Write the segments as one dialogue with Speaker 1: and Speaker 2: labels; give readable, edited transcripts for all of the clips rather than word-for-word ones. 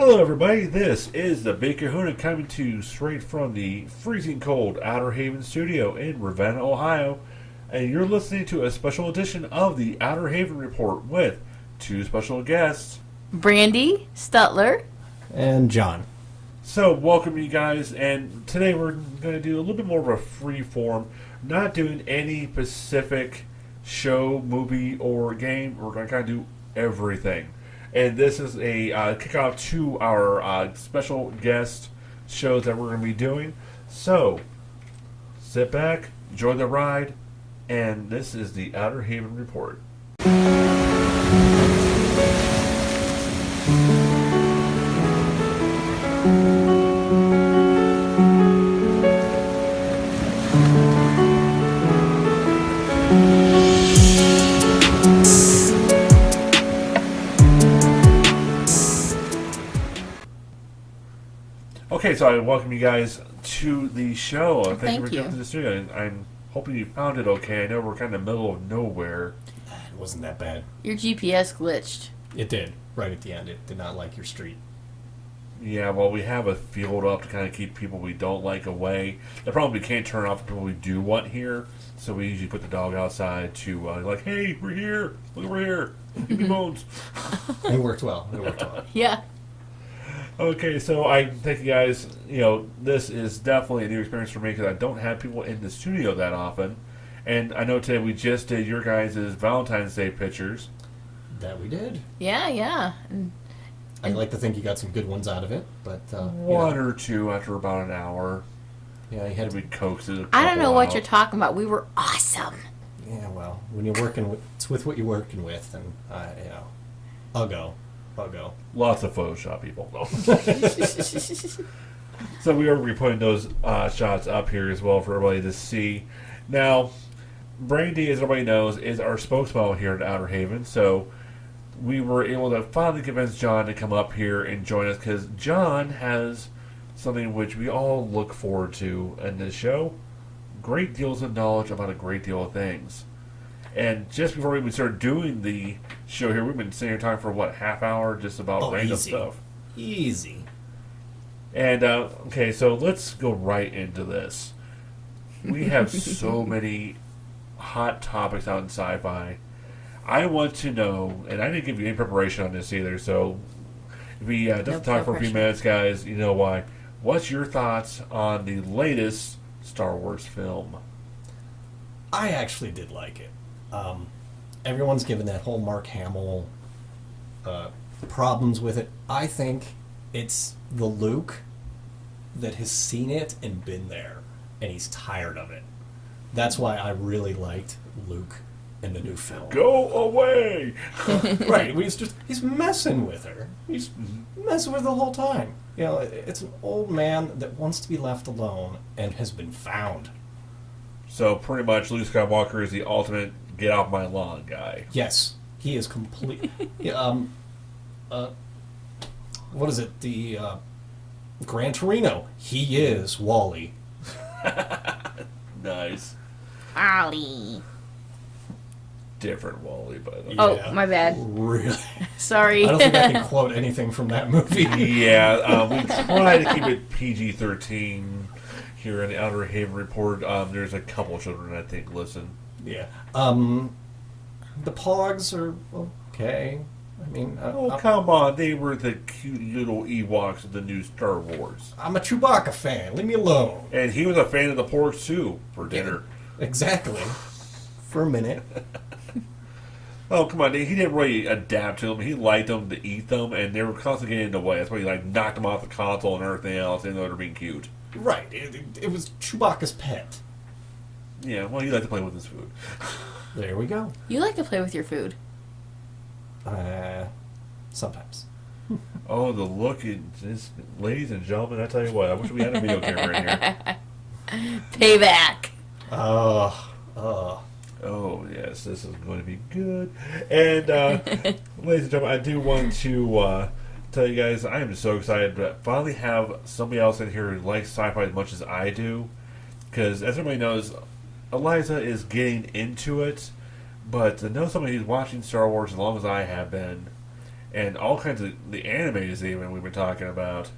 Speaker 1: Hello, everybody. This is the Big Kahuna coming to you straight from the freezing cold Outer Haven studio in Ravenna, Ohio. And you're listening to a special edition of the Outer Haven Report with two special guests,
Speaker 2: Brandy, Stuttler,
Speaker 3: and Jon.
Speaker 1: So, welcome you guys. And today we're going to do a little bit more of a free form, not doing any specific show, movie, or game. We're going to kind of do everything. And this is a kickoff to our special guest shows that we're going to be doing. So, sit back, enjoy the ride, and this is the Outer Haven Report. Okay, so I welcome you guys to the show. Thank you for coming to the studio. And I'm hoping you found it okay. I know we're kind of in the middle of nowhere.
Speaker 3: It wasn't that bad.
Speaker 2: your GPS glitched.
Speaker 3: It did, right at the end. It did not like your street.
Speaker 1: Yeah, well, we have a field up to kind of keep people we don't like away. The problem we can't turn off the people we do want here, so we usually put the dog outside to, like, hey, we're here. Look, we're here. Give me bones.
Speaker 3: It worked well.
Speaker 2: Yeah.
Speaker 1: Okay, so I thank you guys. You know, this is definitely a new experience for me because I don't have people in the studio that often. And I know today we just did your guys' Valentine's Day pictures.
Speaker 3: That we did.
Speaker 2: Yeah.
Speaker 3: I'd like to think you got some good ones out of it, but...
Speaker 1: One or two after about an hour.
Speaker 3: Yeah, you had to
Speaker 1: be coaxed a
Speaker 2: I don't know what
Speaker 1: out.
Speaker 2: you're talking about. We were awesome.
Speaker 3: Yeah, well, when you're working with... It's with what you're working with, and, I'll go.
Speaker 1: Lots of Photoshop people, though. So we are going to be putting those shots up here as well for everybody to see. Now, Brandy, as everybody knows, is our spokesmodel here at Outer Haven, so we were able to finally convince Jon to come up here and join us because Jon has something which we all look forward to in this show. Great deals of knowledge about a great deal of things. And just before we even started doing the show here, we've been sitting here talking for, half hour just about random stuff.
Speaker 3: Easy.
Speaker 1: And, okay, so let's go right into this. We have so many hot topics out in sci-fi. I want to know, and I didn't give you any preparation on this either, so if we just talk for a few minutes, guys, you know why. What's your thoughts on the latest Star Wars film?
Speaker 3: I actually did like it. Everyone's given that whole Mark Hamill problems with it. I think it's the Luke that has seen it and been there, and he's tired of it. That's why I really liked Luke in the new film.
Speaker 1: Go away!
Speaker 3: Right, he's messing with her. He's messing with her the whole time. You know, it's an old man that wants to be left alone and has been found.
Speaker 1: So pretty much Luke Skywalker is the ultimate get off my lawn guy.
Speaker 3: Yes, he is complete. What is it? The Gran Torino. He is Wally.
Speaker 1: Nice.
Speaker 2: Ollie.
Speaker 1: Different Wally, but
Speaker 2: Oh, my bad.
Speaker 3: Really?
Speaker 2: Sorry.
Speaker 3: I don't think I can quote anything from that movie.
Speaker 1: Yeah, we try to keep it PG-13 here in the Outer Haven Report. There's a couple children I think listen.
Speaker 3: Yeah. The Pogs are okay. I mean,
Speaker 1: come on! They were the cute little Ewoks of the new Star Wars.
Speaker 3: I'm a Chewbacca fan. Leave me alone.
Speaker 1: And he was a fan of the Porgs too for dinner.
Speaker 3: Yeah, exactly. For a minute.
Speaker 1: Oh, come on. He didn't really adapt to them. He liked them to eat them, and they were constantly getting in the way. That's why he knocked them off the console and everything else, even though they're being cute.
Speaker 3: Right. It was Chewbacca's pet.
Speaker 1: Yeah, well, he liked to play with his food.
Speaker 3: There we go.
Speaker 2: You like to play with your food.
Speaker 3: Sometimes.
Speaker 1: Oh, the look. Ladies and gentlemen, I tell you what, I wish we had a video camera in here.
Speaker 2: Payback.
Speaker 1: Oh, yes, this is going to be good. And, ladies and gentlemen, I do want to tell you guys I am so excited to finally have somebody else in here who likes sci-fi as much as I do. Because, as everybody knows, Eliza is getting into it, but to know somebody who's watching Star Wars as long as I have been, and all kinds of the animes even we've been talking about.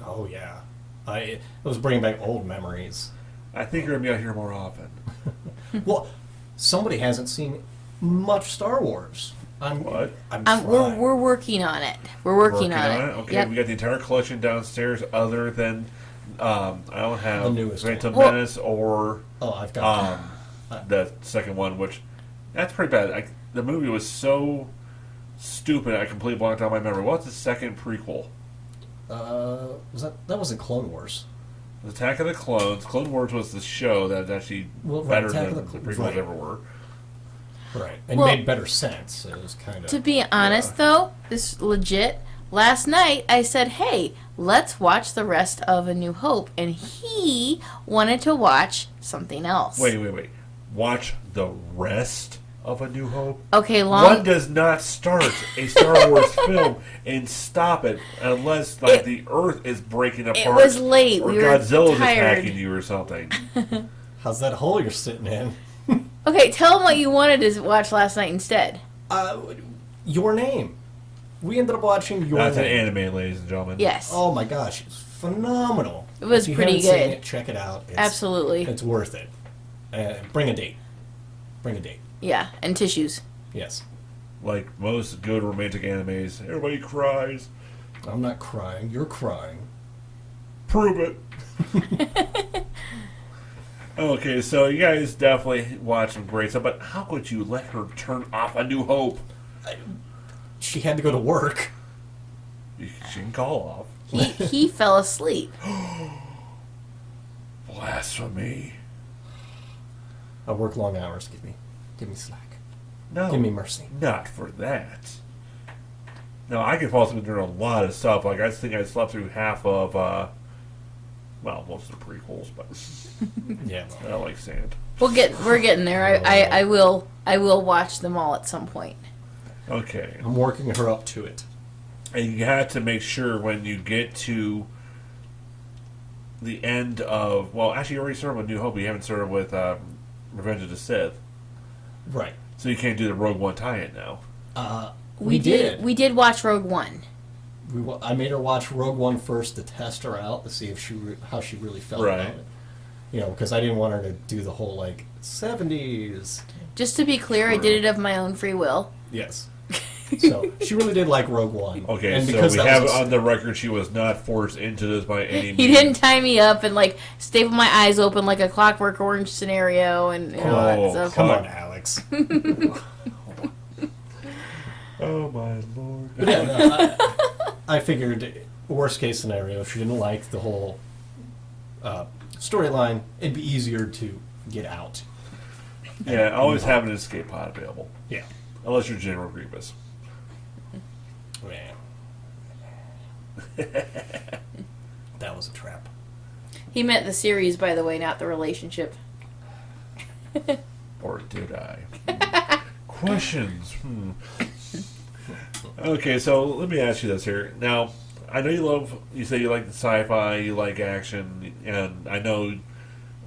Speaker 3: Oh yeah, it was bringing back old memories.
Speaker 1: I think you're gonna be out here more often.
Speaker 3: Well, somebody hasn't seen much Star Wars.
Speaker 1: What?
Speaker 3: I'm
Speaker 2: we're working on it. We're working on it.
Speaker 1: Okay,
Speaker 2: Yep.
Speaker 1: we got the entire collection downstairs. Other than I don't have
Speaker 3: The newest
Speaker 1: Phantom
Speaker 2: one.
Speaker 1: Menace or
Speaker 3: Oh, I've got.
Speaker 1: the second one, which that's pretty bad. The movie was so stupid. I completely blocked out my memory. What's the second prequel?
Speaker 3: Was that wasn't Clone Wars?
Speaker 1: Attack of the Clones. Clone Wars was the show that's actually
Speaker 3: Well, right,
Speaker 1: better
Speaker 3: Attack
Speaker 1: than
Speaker 3: of
Speaker 1: the
Speaker 3: the
Speaker 1: prequels
Speaker 3: right.
Speaker 1: ever were.
Speaker 3: Right, and
Speaker 2: Well-
Speaker 3: made better sense. It was kind of.
Speaker 2: To be honest, though, this legit. Last night I said, "Hey, let's watch the rest of A New Hope," and he wanted to watch something else.
Speaker 1: Wait. Watch the rest of A New Hope?
Speaker 2: Okay,
Speaker 1: One does not start a Star Wars film and stop it unless the Earth is breaking apart.
Speaker 2: It was late.
Speaker 1: Or
Speaker 2: We were
Speaker 1: Godzilla's
Speaker 2: tired.
Speaker 1: attacking you or something.
Speaker 3: How's that hole you're sitting in?
Speaker 2: Okay, tell him what you wanted to watch last night instead.
Speaker 3: Your Name. We ended up watching Your
Speaker 1: That's an
Speaker 3: Name.
Speaker 1: anime, ladies and gentlemen.
Speaker 2: Yes.
Speaker 3: Oh my gosh, it's phenomenal.
Speaker 2: It was
Speaker 3: If you
Speaker 2: pretty
Speaker 3: haven't seen
Speaker 2: good.
Speaker 3: it, check it out.
Speaker 2: Absolutely.
Speaker 3: It's worth it. Bring a date. Bring a date.
Speaker 2: Yeah, and tissues.
Speaker 3: Yes.
Speaker 1: Like most good romantic animes, everybody cries.
Speaker 3: I'm not crying. You're crying.
Speaker 1: Prove it. Okay, so you guys definitely watch some great stuff, but how could you let her turn off A New Hope?
Speaker 3: She had to go to work.
Speaker 1: She can call off.
Speaker 2: He fell asleep.
Speaker 1: Blasphemy.
Speaker 3: I work long hours. Give me slack.
Speaker 1: No.
Speaker 3: Give me mercy.
Speaker 1: Not for that. No, I can fall asleep during a lot of stuff. Like, I think I slept through half of, most of the prequels, but
Speaker 3: Yeah.
Speaker 1: I like sand.
Speaker 2: We're getting there. I will watch them all at some point.
Speaker 1: Okay.
Speaker 3: I'm working her up to it.
Speaker 1: And you have to make sure when you get to the end of... Well, actually, you already started with New Hope, but you haven't started with Revenge of the Sith.
Speaker 3: Right.
Speaker 1: So you can't do the Rogue One tie-in now.
Speaker 3: We did.
Speaker 2: We did watch Rogue One.
Speaker 3: I made her watch Rogue One first to test her out to see if how she really felt
Speaker 1: Right.
Speaker 3: about it. You know, because I didn't want her to do the whole 70s.
Speaker 2: Just to be clear, I
Speaker 1: True.
Speaker 2: did it of my own free will.
Speaker 3: Yes. So she really did like Rogue One.
Speaker 1: Okay,
Speaker 3: and
Speaker 1: so
Speaker 3: because
Speaker 1: we
Speaker 3: that
Speaker 1: have
Speaker 3: was
Speaker 1: on the record she was not forced into this by any means.
Speaker 2: He didn't tie me up and staple my eyes open like a Clockwork Orange scenario and
Speaker 1: Oh,
Speaker 2: so
Speaker 3: Come on, Alex.
Speaker 1: Oh, my Lord.
Speaker 3: But yeah, no, I figured worst case scenario, if she didn't like the whole storyline, it'd be easier to get out.
Speaker 1: Yeah, always have an escape pod available.
Speaker 3: Yeah.
Speaker 1: Unless you're General Grievous.
Speaker 3: Man. That was a trap.
Speaker 2: He meant the series, by the way, not the relationship.
Speaker 1: Or did I? Questions. Okay, so let me ask you this here. Now, I know you say you like the sci-fi, you like action, and I know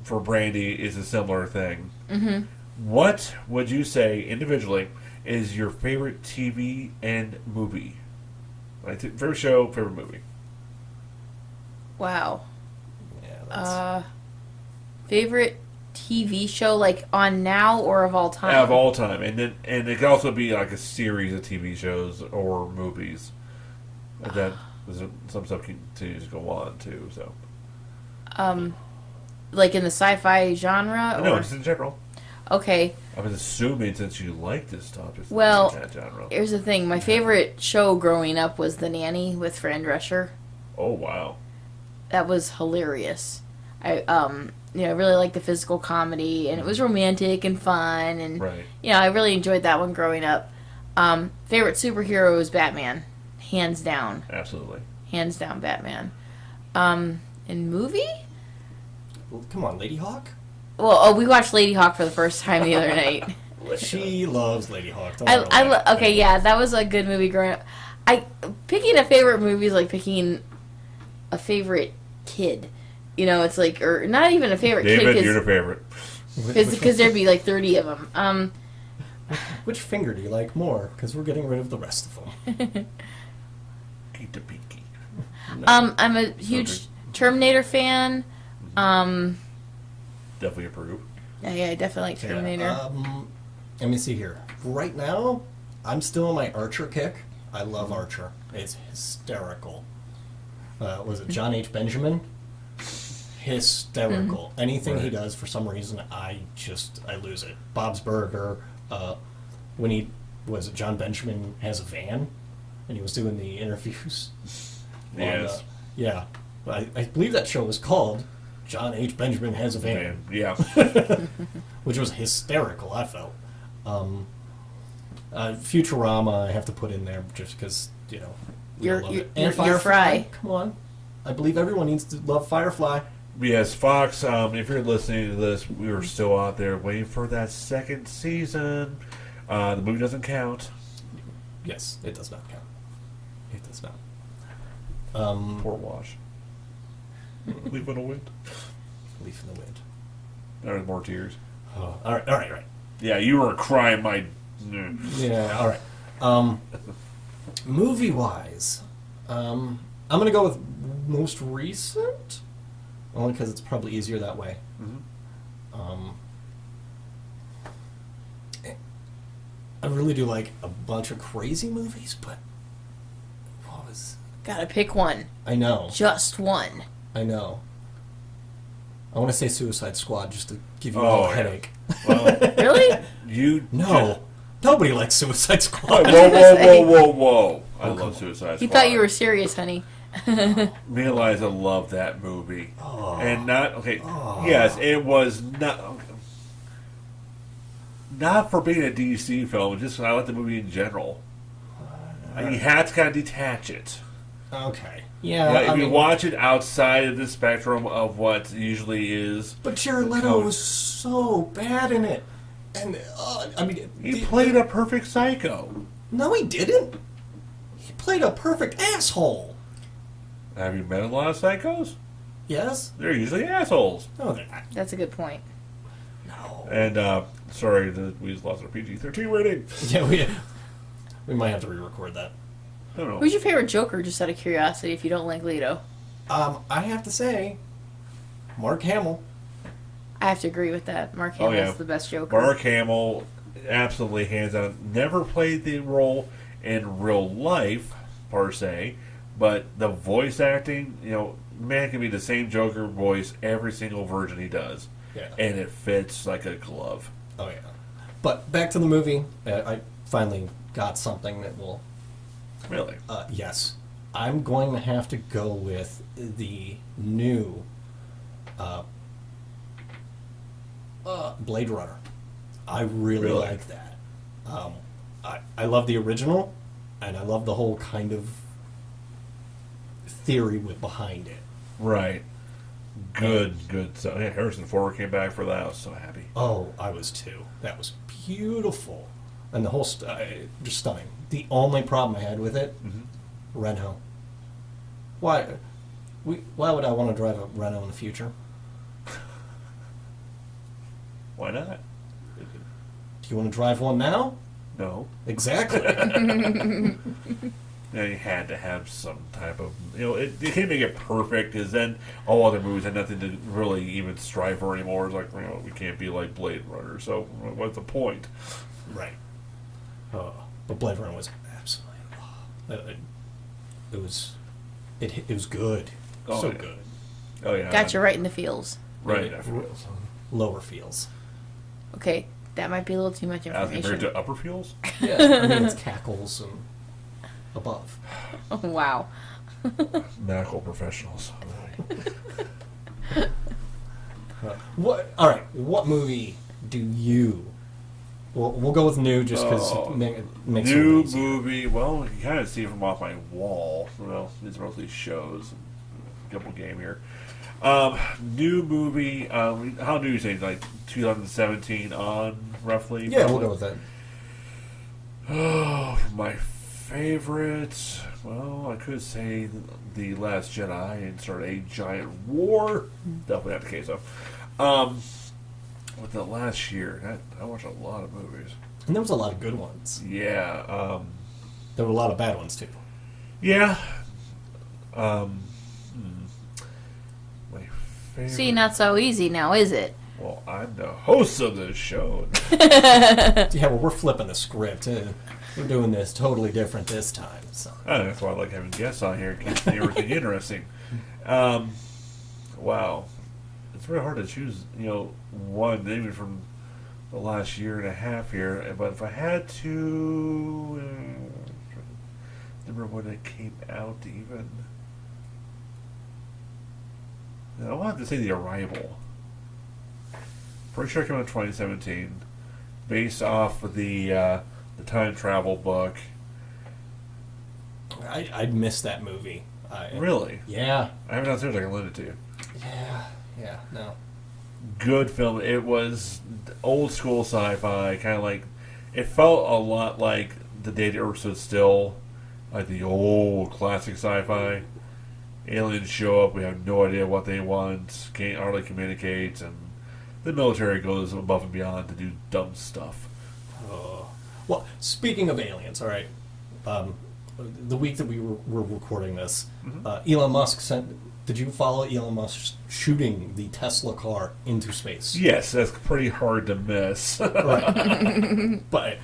Speaker 1: for Brandy it's a similar thing.
Speaker 2: Mm-hmm.
Speaker 1: What would you say, individually, is your favorite TV and movie? Like, favorite show, favorite movie?
Speaker 2: Wow.
Speaker 3: Yeah, that's...
Speaker 2: Favorite TV show, like on now or of all time?
Speaker 1: Of all time. And it could also be like a series of TV shows or movies. And then some stuff continues to go on, too, so...
Speaker 2: Like in the sci-fi genre?
Speaker 1: No,
Speaker 2: or?
Speaker 1: just in general.
Speaker 2: Okay.
Speaker 1: I was assuming since you like this stuff, it's
Speaker 2: Well,
Speaker 1: in that genre.
Speaker 2: Here's the thing. My favorite show growing up was The Nanny with Fran Drescher.
Speaker 1: Oh, wow.
Speaker 2: That was hilarious. I really liked the physical comedy, and it was romantic and fun, and
Speaker 1: Right.
Speaker 2: I really enjoyed that one growing up. Favorite superhero was Batman, hands down,
Speaker 1: Absolutely.
Speaker 2: Batman. And movie?
Speaker 3: Well, come on, Lady Hawk?
Speaker 2: Well, we watched Lady Hawk for the first time the other night.
Speaker 3: She loves Lady Hawk. Don't let her lie.
Speaker 2: Okay, yeah, that was a good movie growing up. Picking a favorite movie is like picking a favorite kid. It's like, or not even a favorite
Speaker 1: David,
Speaker 2: kid.
Speaker 1: you're the favorite.
Speaker 2: Because there'd be like 30 of them.
Speaker 3: Which finger do you like more? Because we're getting rid of the rest of them.
Speaker 1: Keep the pinky.
Speaker 2: I'm a huge Terminator fan.
Speaker 1: Definitely approve.
Speaker 2: Yeah, I definitely like Terminator.
Speaker 3: Yeah, let me see here. Right now, I'm still on my Archer kick. I love Archer. It's hysterical. Was it John H. Benjamin? Hysterical. Anything he does, for some reason, I lose it. Bob's Burger. When he was it John Benjamin has a van, and he was doing the interviews.
Speaker 1: Yes.
Speaker 3: Yeah. I believe that show was called John H. Benjamin Has a Van.
Speaker 1: Yeah.
Speaker 3: Which was hysterical, I felt. Futurama, I have to put in there just because, we all love it. And
Speaker 2: you're Fry.
Speaker 3: Come on. I believe everyone needs to love Firefly.
Speaker 1: Yes, Fox, if you're listening to this, we are still out there waiting for that second season. The movie doesn't count.
Speaker 3: Yes, it does not count. It does not.
Speaker 1: Poor Wash. Leaf in the wind.
Speaker 3: Leaf in the wind.
Speaker 1: There's more tears.
Speaker 3: Oh, all right.
Speaker 1: Yeah, you were crying my...
Speaker 3: Yeah, all right. Movie-wise, I'm going to go with most recent, only because it's probably easier that way. I really do like a bunch of crazy movies, but what was...
Speaker 2: Gotta pick one.
Speaker 3: I know.
Speaker 2: Just one.
Speaker 3: I know. I want to say Suicide Squad just to give you all a headache.
Speaker 1: Well,
Speaker 2: Really?
Speaker 3: No. Nobody likes Suicide Squad.
Speaker 1: Whoa. I love Suicide Squad.
Speaker 2: He thought you were serious, honey.
Speaker 1: Me and Eliza love that movie.
Speaker 3: Oh.
Speaker 1: And yes, it was not for being a DC film, just I like the movie in general. You had to kind of detach it.
Speaker 3: Okay. Yeah,
Speaker 1: if you watch it outside of the spectrum of what usually is.
Speaker 3: But Jared Leto was so bad in it. And,
Speaker 1: he played a perfect psycho.
Speaker 3: No, he didn't. He played a perfect asshole.
Speaker 1: Have you met a lot of psychos?
Speaker 3: Yes.
Speaker 1: They're usually assholes.
Speaker 3: No, they're not.
Speaker 2: That's a good point.
Speaker 3: No.
Speaker 1: And, sorry, we just lost our PG-13 rating.
Speaker 3: Yeah, we might have to re-record that.
Speaker 1: I don't know.
Speaker 2: Who's your favorite Joker, just out of curiosity, if you don't like Leto?
Speaker 3: I have to say, Mark Hamill.
Speaker 2: I have to agree with that. Mark Hamill's the best Joker.
Speaker 1: Mark Hamill, absolutely hands down. Never played the role in real life, per se, but the voice acting, man can be the same Joker voice every single version he does.
Speaker 3: Yeah.
Speaker 1: And it fits like a glove.
Speaker 3: Oh, yeah. But back to the movie. I finally got something that will...
Speaker 1: Really?
Speaker 3: Yes. I'm going to have to go with the new Blade Runner. I really like that. I love the original, and I love the whole kind of theory behind it.
Speaker 1: Right. Good. So, yeah, Harrison Ford came back for that. I was so happy.
Speaker 3: Oh, I was too. That was beautiful. And the whole just stunning. The only problem I had with it, Renault. Why would I want to drive a Renault in the future?
Speaker 1: Why not?
Speaker 3: Do you want to drive one now?
Speaker 1: No.
Speaker 3: Exactly.
Speaker 1: You had to have some type of, they can't make it perfect because then all other movies had nothing to really even strive for anymore. It's like, we can't be like Blade Runner, so what's the point?
Speaker 3: Right. But Blade Runner was absolutely, it was good. Good.
Speaker 1: Oh, yeah.
Speaker 2: Got you right in the feels.
Speaker 1: Right after feels.
Speaker 3: Lower feels.
Speaker 2: Okay, that might be a little too much
Speaker 1: As
Speaker 2: information.
Speaker 1: compared to upper feels?
Speaker 3: Yeah, I mean, it's cackles and above.
Speaker 2: Oh, wow.
Speaker 1: Medical professionals.
Speaker 3: All right, what movie do you... We'll go with new just because it makes it
Speaker 1: New
Speaker 3: easier.
Speaker 1: movie. Well, you kind of see it from off my wall. Well, it's mostly shows. A couple game here. New movie. How new you say? Like 2017 on, roughly?
Speaker 3: Yeah, we'll go with that.
Speaker 1: Oh, my favorite. Well, I could say The Last Jedi and start a giant war. Definitely not the case, though. With the last year, I watched a lot of movies.
Speaker 3: And there was a lot of good ones.
Speaker 1: Yeah.
Speaker 3: There were a lot of bad ones, too.
Speaker 1: Yeah. My favorite.
Speaker 2: See, not so easy now, is it?
Speaker 1: Well, I'm the host of this show.
Speaker 3: Yeah, well, we're flipping the script. We're doing this totally different this time. So.
Speaker 1: That's why I like having guests on here. It keeps everything interesting. Wow. It's really hard to choose, one, maybe from the last year and a half here. But if I had to remember when it came out even. I wanted to say The Arrival. Pretty sure it came out in 2017. Based off of the time travel book.
Speaker 3: I missed that movie.
Speaker 1: Really?
Speaker 3: Yeah.
Speaker 1: I have it downstairs. I can lend it to you.
Speaker 3: Yeah, no.
Speaker 1: Good film. It was old school sci-fi, kind of like. It felt a lot like The Day the Earth Stood Still, like the old classic sci-fi. Aliens show up. We have no idea what they want. Can't hardly communicate, and the military goes above and beyond to do dumb stuff.
Speaker 3: Well, speaking of aliens, all right. The week that we were recording this, Elon Musk sent. Did you follow Elon Musk shooting the Tesla car into space?
Speaker 1: Yes, that's pretty hard to miss.
Speaker 3: Right. But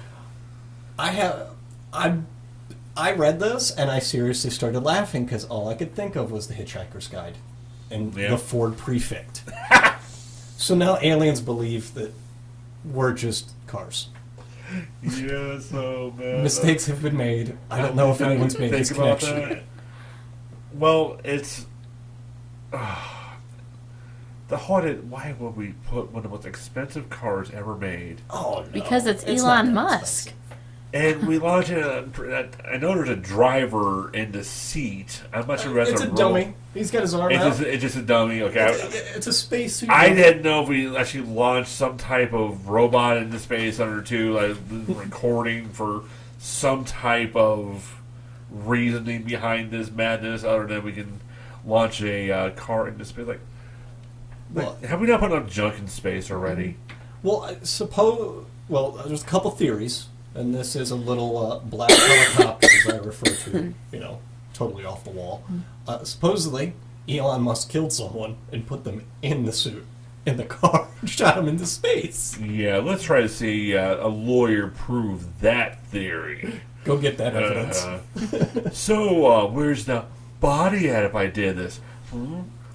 Speaker 3: I read this and I seriously started laughing because all I could think of was the Hitchhiker's Guide and the Ford Prefect. So now aliens believe that we're just cars.
Speaker 1: Yeah, so man.
Speaker 3: Mistakes have been made. I don't know if anyone's made this connection yet.
Speaker 1: Well, it's the haunted. Why would we put one of the most expensive cars ever made?
Speaker 3: Oh no!
Speaker 2: Because it's
Speaker 3: not
Speaker 2: Elon
Speaker 3: that
Speaker 2: Musk.
Speaker 3: expensive.
Speaker 1: And we launched it. I know there's a driver in the seat. I'm not sure if that's
Speaker 3: It's a dummy. He's got his arm out.
Speaker 1: It's just a dummy. Okay.
Speaker 3: It's a space suit.
Speaker 1: I didn't know if we actually launched some type of robot into space under two, like recording for some type of reasoning behind this madness, other than we can launch a car into space. Have we not put enough junk in space already?
Speaker 3: Well, there's a couple theories, and this is a little black helicopter, as I refer to, totally off the wall. Supposedly, Elon Musk killed someone and put them in the suit, in the car, and shot them into space.
Speaker 1: Yeah, let's try to see a lawyer prove that theory.
Speaker 3: Go get that evidence.
Speaker 1: So, where's the body at if I did this?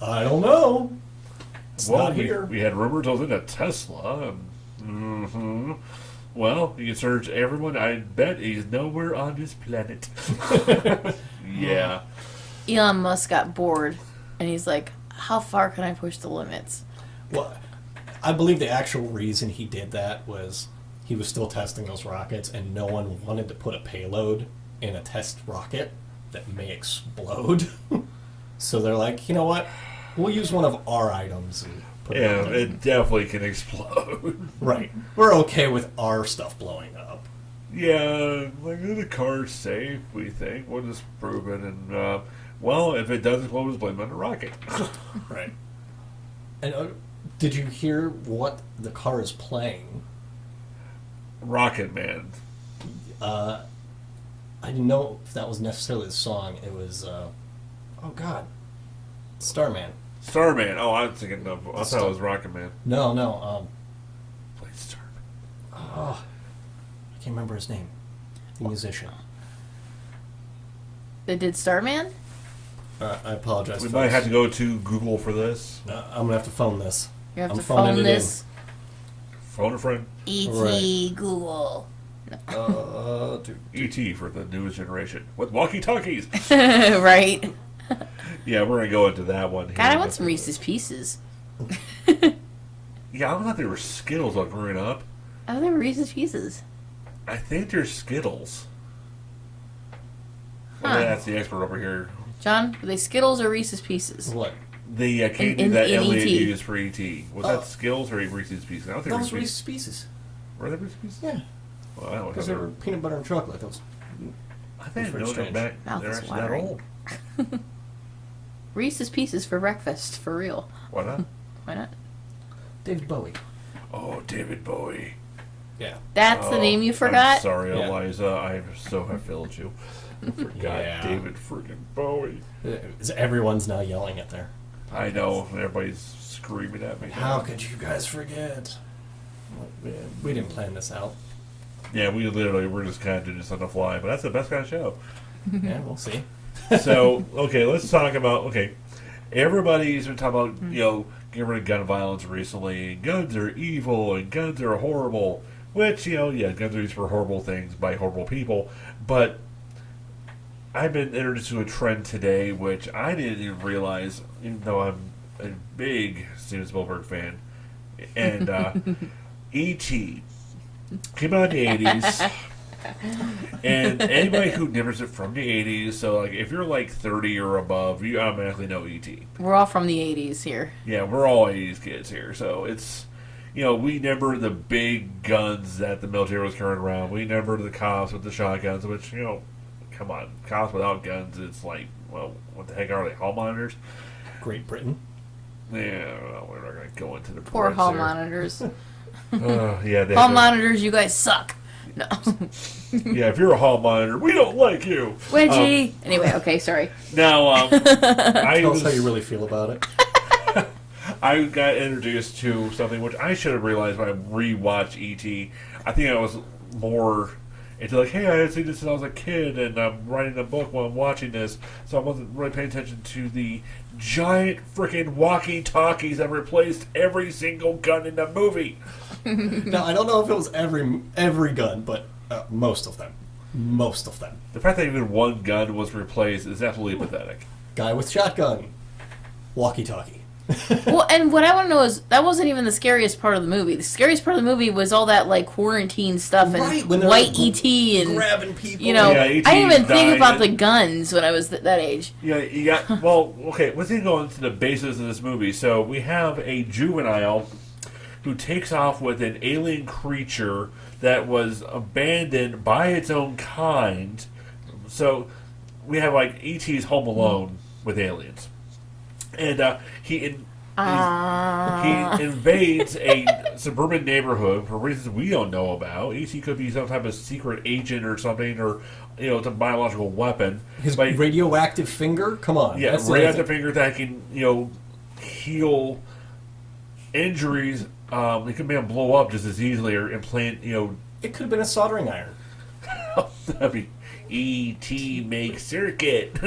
Speaker 3: I don't know. It's
Speaker 1: Well,
Speaker 3: not here.
Speaker 1: we had rumors it was in a Tesla. Well, you can search everyone. I bet he's nowhere on this planet. Yeah.
Speaker 2: Elon Musk got bored, and he's like, how far can I push the limits?
Speaker 3: Well, I believe the actual reason he did that was he was still testing those rockets, and no one wanted to put a payload in a test rocket that may explode. So they're like, you know what? We'll use one of our items and put it on there.
Speaker 1: It definitely can explode.
Speaker 3: Right. We're okay with our stuff blowing up.
Speaker 1: Yeah, the car's safe, we think. We'll just prove it. And, well, if it does explode, just blame it on the rocket.
Speaker 3: Right. And did you hear what the car is playing?
Speaker 1: Rocket Man.
Speaker 3: I didn't know if that was necessarily the song. It was, Starman.
Speaker 1: Starman. Oh, I was thinking of. I thought it was Rocket Man.
Speaker 3: No.
Speaker 1: Played Starman.
Speaker 3: Oh, I can't remember his name. The musician.
Speaker 2: They did Starman?
Speaker 3: I apologize.
Speaker 1: We
Speaker 3: folks.
Speaker 1: might have to go to Google for this.
Speaker 3: I'm gonna have to phone this.
Speaker 2: You have
Speaker 3: I'm
Speaker 2: to
Speaker 3: phoning
Speaker 2: phone
Speaker 3: it in.
Speaker 2: this.
Speaker 1: Phone a friend.
Speaker 2: E.T.
Speaker 3: Right.
Speaker 2: Google.
Speaker 1: E.T. for the newest generation. With walkie-talkies.
Speaker 2: Right?
Speaker 1: Yeah, we're going to go into that one here.
Speaker 2: God, I want some Reese's Pieces.
Speaker 1: Yeah, I thought they were Skittles while growing up.
Speaker 2: Oh, they were Reese's Pieces.
Speaker 1: I think they're Skittles.
Speaker 2: Huh.
Speaker 1: Well, that's the expert over here.
Speaker 2: John, were they Skittles or Reese's Pieces?
Speaker 3: What?
Speaker 1: The candy
Speaker 2: In
Speaker 1: that
Speaker 2: E.T.
Speaker 1: Elliot used for E.T. Was
Speaker 3: Oh.
Speaker 1: that Skittles or Reese's Pieces? I don't think
Speaker 3: That was
Speaker 1: Reese's
Speaker 3: Reese's Pieces.
Speaker 1: Were they Reese's Pieces?
Speaker 3: Yeah,
Speaker 1: Well, I don't
Speaker 3: because
Speaker 1: know.
Speaker 3: they were peanut butter and chocolate. That was
Speaker 1: I think
Speaker 3: very
Speaker 1: they're
Speaker 3: strange.
Speaker 1: back.
Speaker 2: Mouth
Speaker 1: They're
Speaker 2: is
Speaker 1: actually that
Speaker 2: watering.
Speaker 1: old.
Speaker 2: Reese's Pieces for breakfast, for real.
Speaker 1: Why not?
Speaker 2: Why not?
Speaker 3: David Bowie.
Speaker 1: Oh, David Bowie.
Speaker 3: Yeah.
Speaker 2: That's the name you forgot?
Speaker 1: I'm sorry,
Speaker 3: Yeah.
Speaker 1: Eliza. I so have failed you. I forgot
Speaker 3: Yeah.
Speaker 1: David freaking Bowie.
Speaker 3: Everyone's now yelling at there.
Speaker 1: I know. Everybody's screaming at me.
Speaker 3: How could you guys forget? We didn't plan this out.
Speaker 1: Yeah, we're just kind of doing this on the fly, but that's the best kind of show.
Speaker 3: Yeah, we'll see.
Speaker 1: So, okay, let's talk about, everybody's been talking about, getting rid of gun violence recently, and guns are evil, and guns are horrible, which, guns are used for horrible things by horrible people, but I've been introduced to a trend today, which I didn't even realize, even though I'm a big Steven Spielberg fan, and E.T. came out in the 80s, and anybody who remembers it from the 80s, so like if you're like 30 or above, you automatically know E.T.
Speaker 2: We're all from the 80s here.
Speaker 1: Yeah, we're all 80s kids here, so it's, we remember the big guns that the military was carrying around. We remember the cops with the shotguns, which, come on, cops without guns, it's like, well, what the heck are they, hall monitors?
Speaker 3: Great Britain.
Speaker 1: Yeah, well, we're not going to go into the
Speaker 2: Poor
Speaker 1: Brits
Speaker 2: hall
Speaker 1: here.
Speaker 2: monitors.
Speaker 1: Yeah,
Speaker 2: Hall monitors, you guys suck. No.
Speaker 1: Yeah, if you're a hall monitor, we don't like you.
Speaker 2: Wedgie. Anyway, okay, sorry.
Speaker 1: Now,
Speaker 3: Tell us how you really feel about it.
Speaker 1: I got introduced to something which I should have realized when I rewatched E.T. I think I was more into like, hey, I had seen this since I was a kid, and I'm writing a book while I'm watching this, so I wasn't really paying attention to the giant freaking walkie-talkies that replaced every single gun in the movie.
Speaker 3: Now, I don't know if it was every gun, but most of them. Most of them.
Speaker 1: The fact that even one gun was replaced is absolutely pathetic.
Speaker 3: Guy with shotgun. Walkie-talkie.
Speaker 2: Well, and what I want to know is, that wasn't even the scariest part of the movie. The scariest part of the movie was all that, like, quarantine stuff and
Speaker 3: Right, when they're,
Speaker 2: white
Speaker 3: like,
Speaker 2: E.T. and,
Speaker 3: grabbing people.
Speaker 1: Yeah, E.T.
Speaker 2: I didn't even think
Speaker 1: died
Speaker 2: about
Speaker 1: and-
Speaker 2: the guns when I was that age.
Speaker 1: Yeah, you got, well, okay, let's go into the basis of this movie. So we have a juvenile who takes off with an alien creature that was abandoned by its own kind. So we have like E.T.'s Home Alone with aliens, and he invades a suburban neighborhood for reasons we don't know about. E.T. could be some type of secret agent or something, or it's a biological weapon.
Speaker 3: His
Speaker 1: Like,
Speaker 3: radioactive finger? Come on.
Speaker 1: yeah,
Speaker 3: that's the
Speaker 1: radioactive
Speaker 3: thing.
Speaker 1: finger that can heal injuries. It could be able to blow up just as easily, or implant.
Speaker 3: It could have been a soldering iron.
Speaker 1: That'd be E.T. make circuit.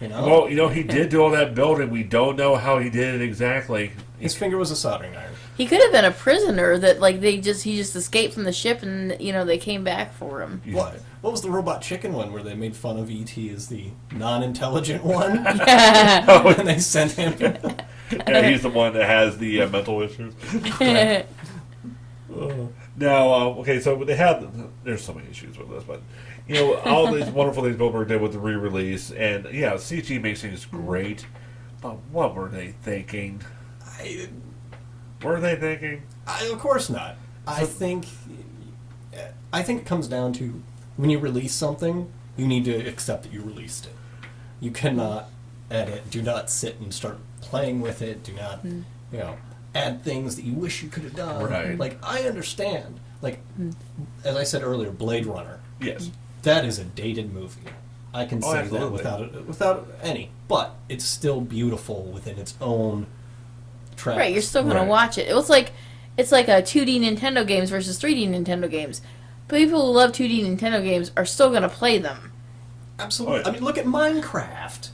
Speaker 3: You know?
Speaker 1: Well, he did do all that building. We don't know how he did it exactly.
Speaker 3: His finger was a soldering iron.
Speaker 2: He could have been a prisoner that, like, he just escaped from the ship and, they came back for him.
Speaker 3: What was the Robot Chicken one where they made fun of E.T. as the non-intelligent one?
Speaker 1: Oh,
Speaker 3: And they sent him.
Speaker 1: yeah, he's the one that has the mental issues. Now, okay, so there's so many issues with this, but, all these wonderful things Spielberg did with the re-release, and, yeah, CG makes things great, but what were they thinking?
Speaker 3: Of course not. I think it comes down to when you release something, you need to accept that you released it. You cannot edit. Do not sit and start playing with it. Do not, add things that you wish you could have done.
Speaker 1: Right.
Speaker 3: Like, I understand. Like, as I said earlier, Blade Runner.
Speaker 1: Yes.
Speaker 3: That is a dated movie. I can say that
Speaker 1: absolutely.
Speaker 3: without any. But it's still beautiful within its own track.
Speaker 2: Right, you're still gonna
Speaker 1: Right.
Speaker 2: watch it. It's like a 2D Nintendo games versus 3D Nintendo games. People who love 2D Nintendo games are still gonna play them.
Speaker 3: Absolutely.
Speaker 1: Oh, yeah.
Speaker 3: I mean, look at Minecraft.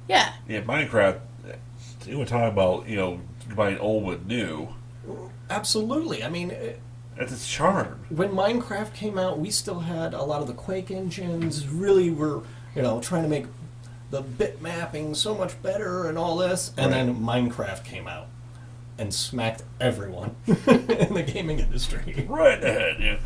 Speaker 2: Yeah.
Speaker 1: Yeah, Minecraft, you were talking about, combining old with new.
Speaker 3: Absolutely. I mean,
Speaker 1: That's its charm.
Speaker 3: when Minecraft came out, we still had a lot of the Quake engines. Really, were trying to make the bit mapping so much better and all this. And
Speaker 1: Right.
Speaker 3: then Minecraft came out and smacked everyone in the gaming industry.
Speaker 1: Right ahead, yeah.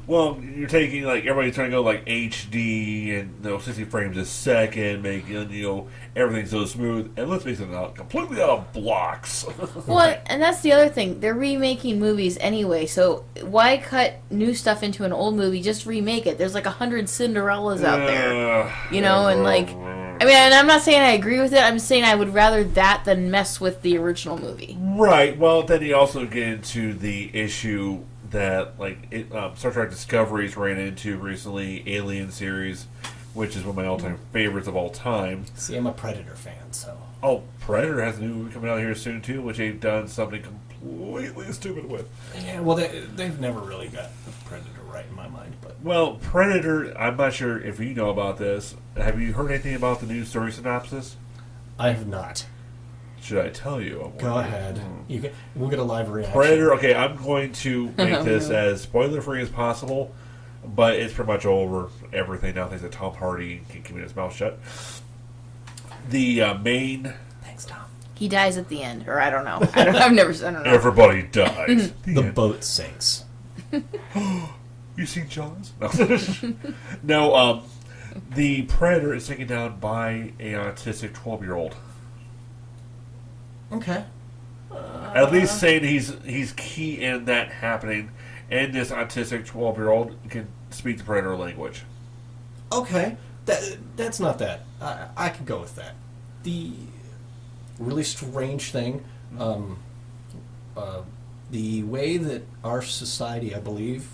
Speaker 1: Well, you're taking, like, everybody's trying to go, like, HD and, 60 frames a second, making, everything so smooth. And let's face it, completely out of blocks.
Speaker 2: Well, and that's the other thing. They're remaking movies anyway, so why cut new stuff into an old movie? Just remake it. There's like 100 Cinderellas out there. And like, I mean, and I'm not saying I agree with it. I'm saying I would rather that than mess with the original movie.
Speaker 1: Right. Well, then you also get into the issue that Star Trek Discovery's ran into recently, Alien series, which is one of my all-time favorites of all time.
Speaker 3: See, I'm a Predator fan, so...
Speaker 1: Oh, Predator has a new movie coming out here soon, too, which they've done something completely stupid with.
Speaker 3: Yeah, well, they've never really got the Predator right in my mind, but...
Speaker 1: Well, Predator, I'm not sure if you know about this. Have you heard anything about the new story synopsis?
Speaker 3: I have not.
Speaker 1: Should I tell you?
Speaker 3: Go ahead. We'll get a live reaction.
Speaker 1: Predator, okay, I'm going to make this as spoiler-free as possible, but it's pretty much over everything now, thanks to Tom Hardy can keep his mouth shut. The main...
Speaker 3: Thanks, Tom.
Speaker 2: He dies at the end, or I don't know. I don't know.
Speaker 1: Everybody dies.
Speaker 3: The boat sinks.
Speaker 1: You seen Jaws? No, the Predator is taken down by an autistic 12-year-old.
Speaker 3: Okay.
Speaker 1: At least saying he's key in that happening, and this autistic 12-year-old can speak the Predator language.
Speaker 3: Okay. That's not that. I could go with that. The really strange thing, the way that our society, I believe,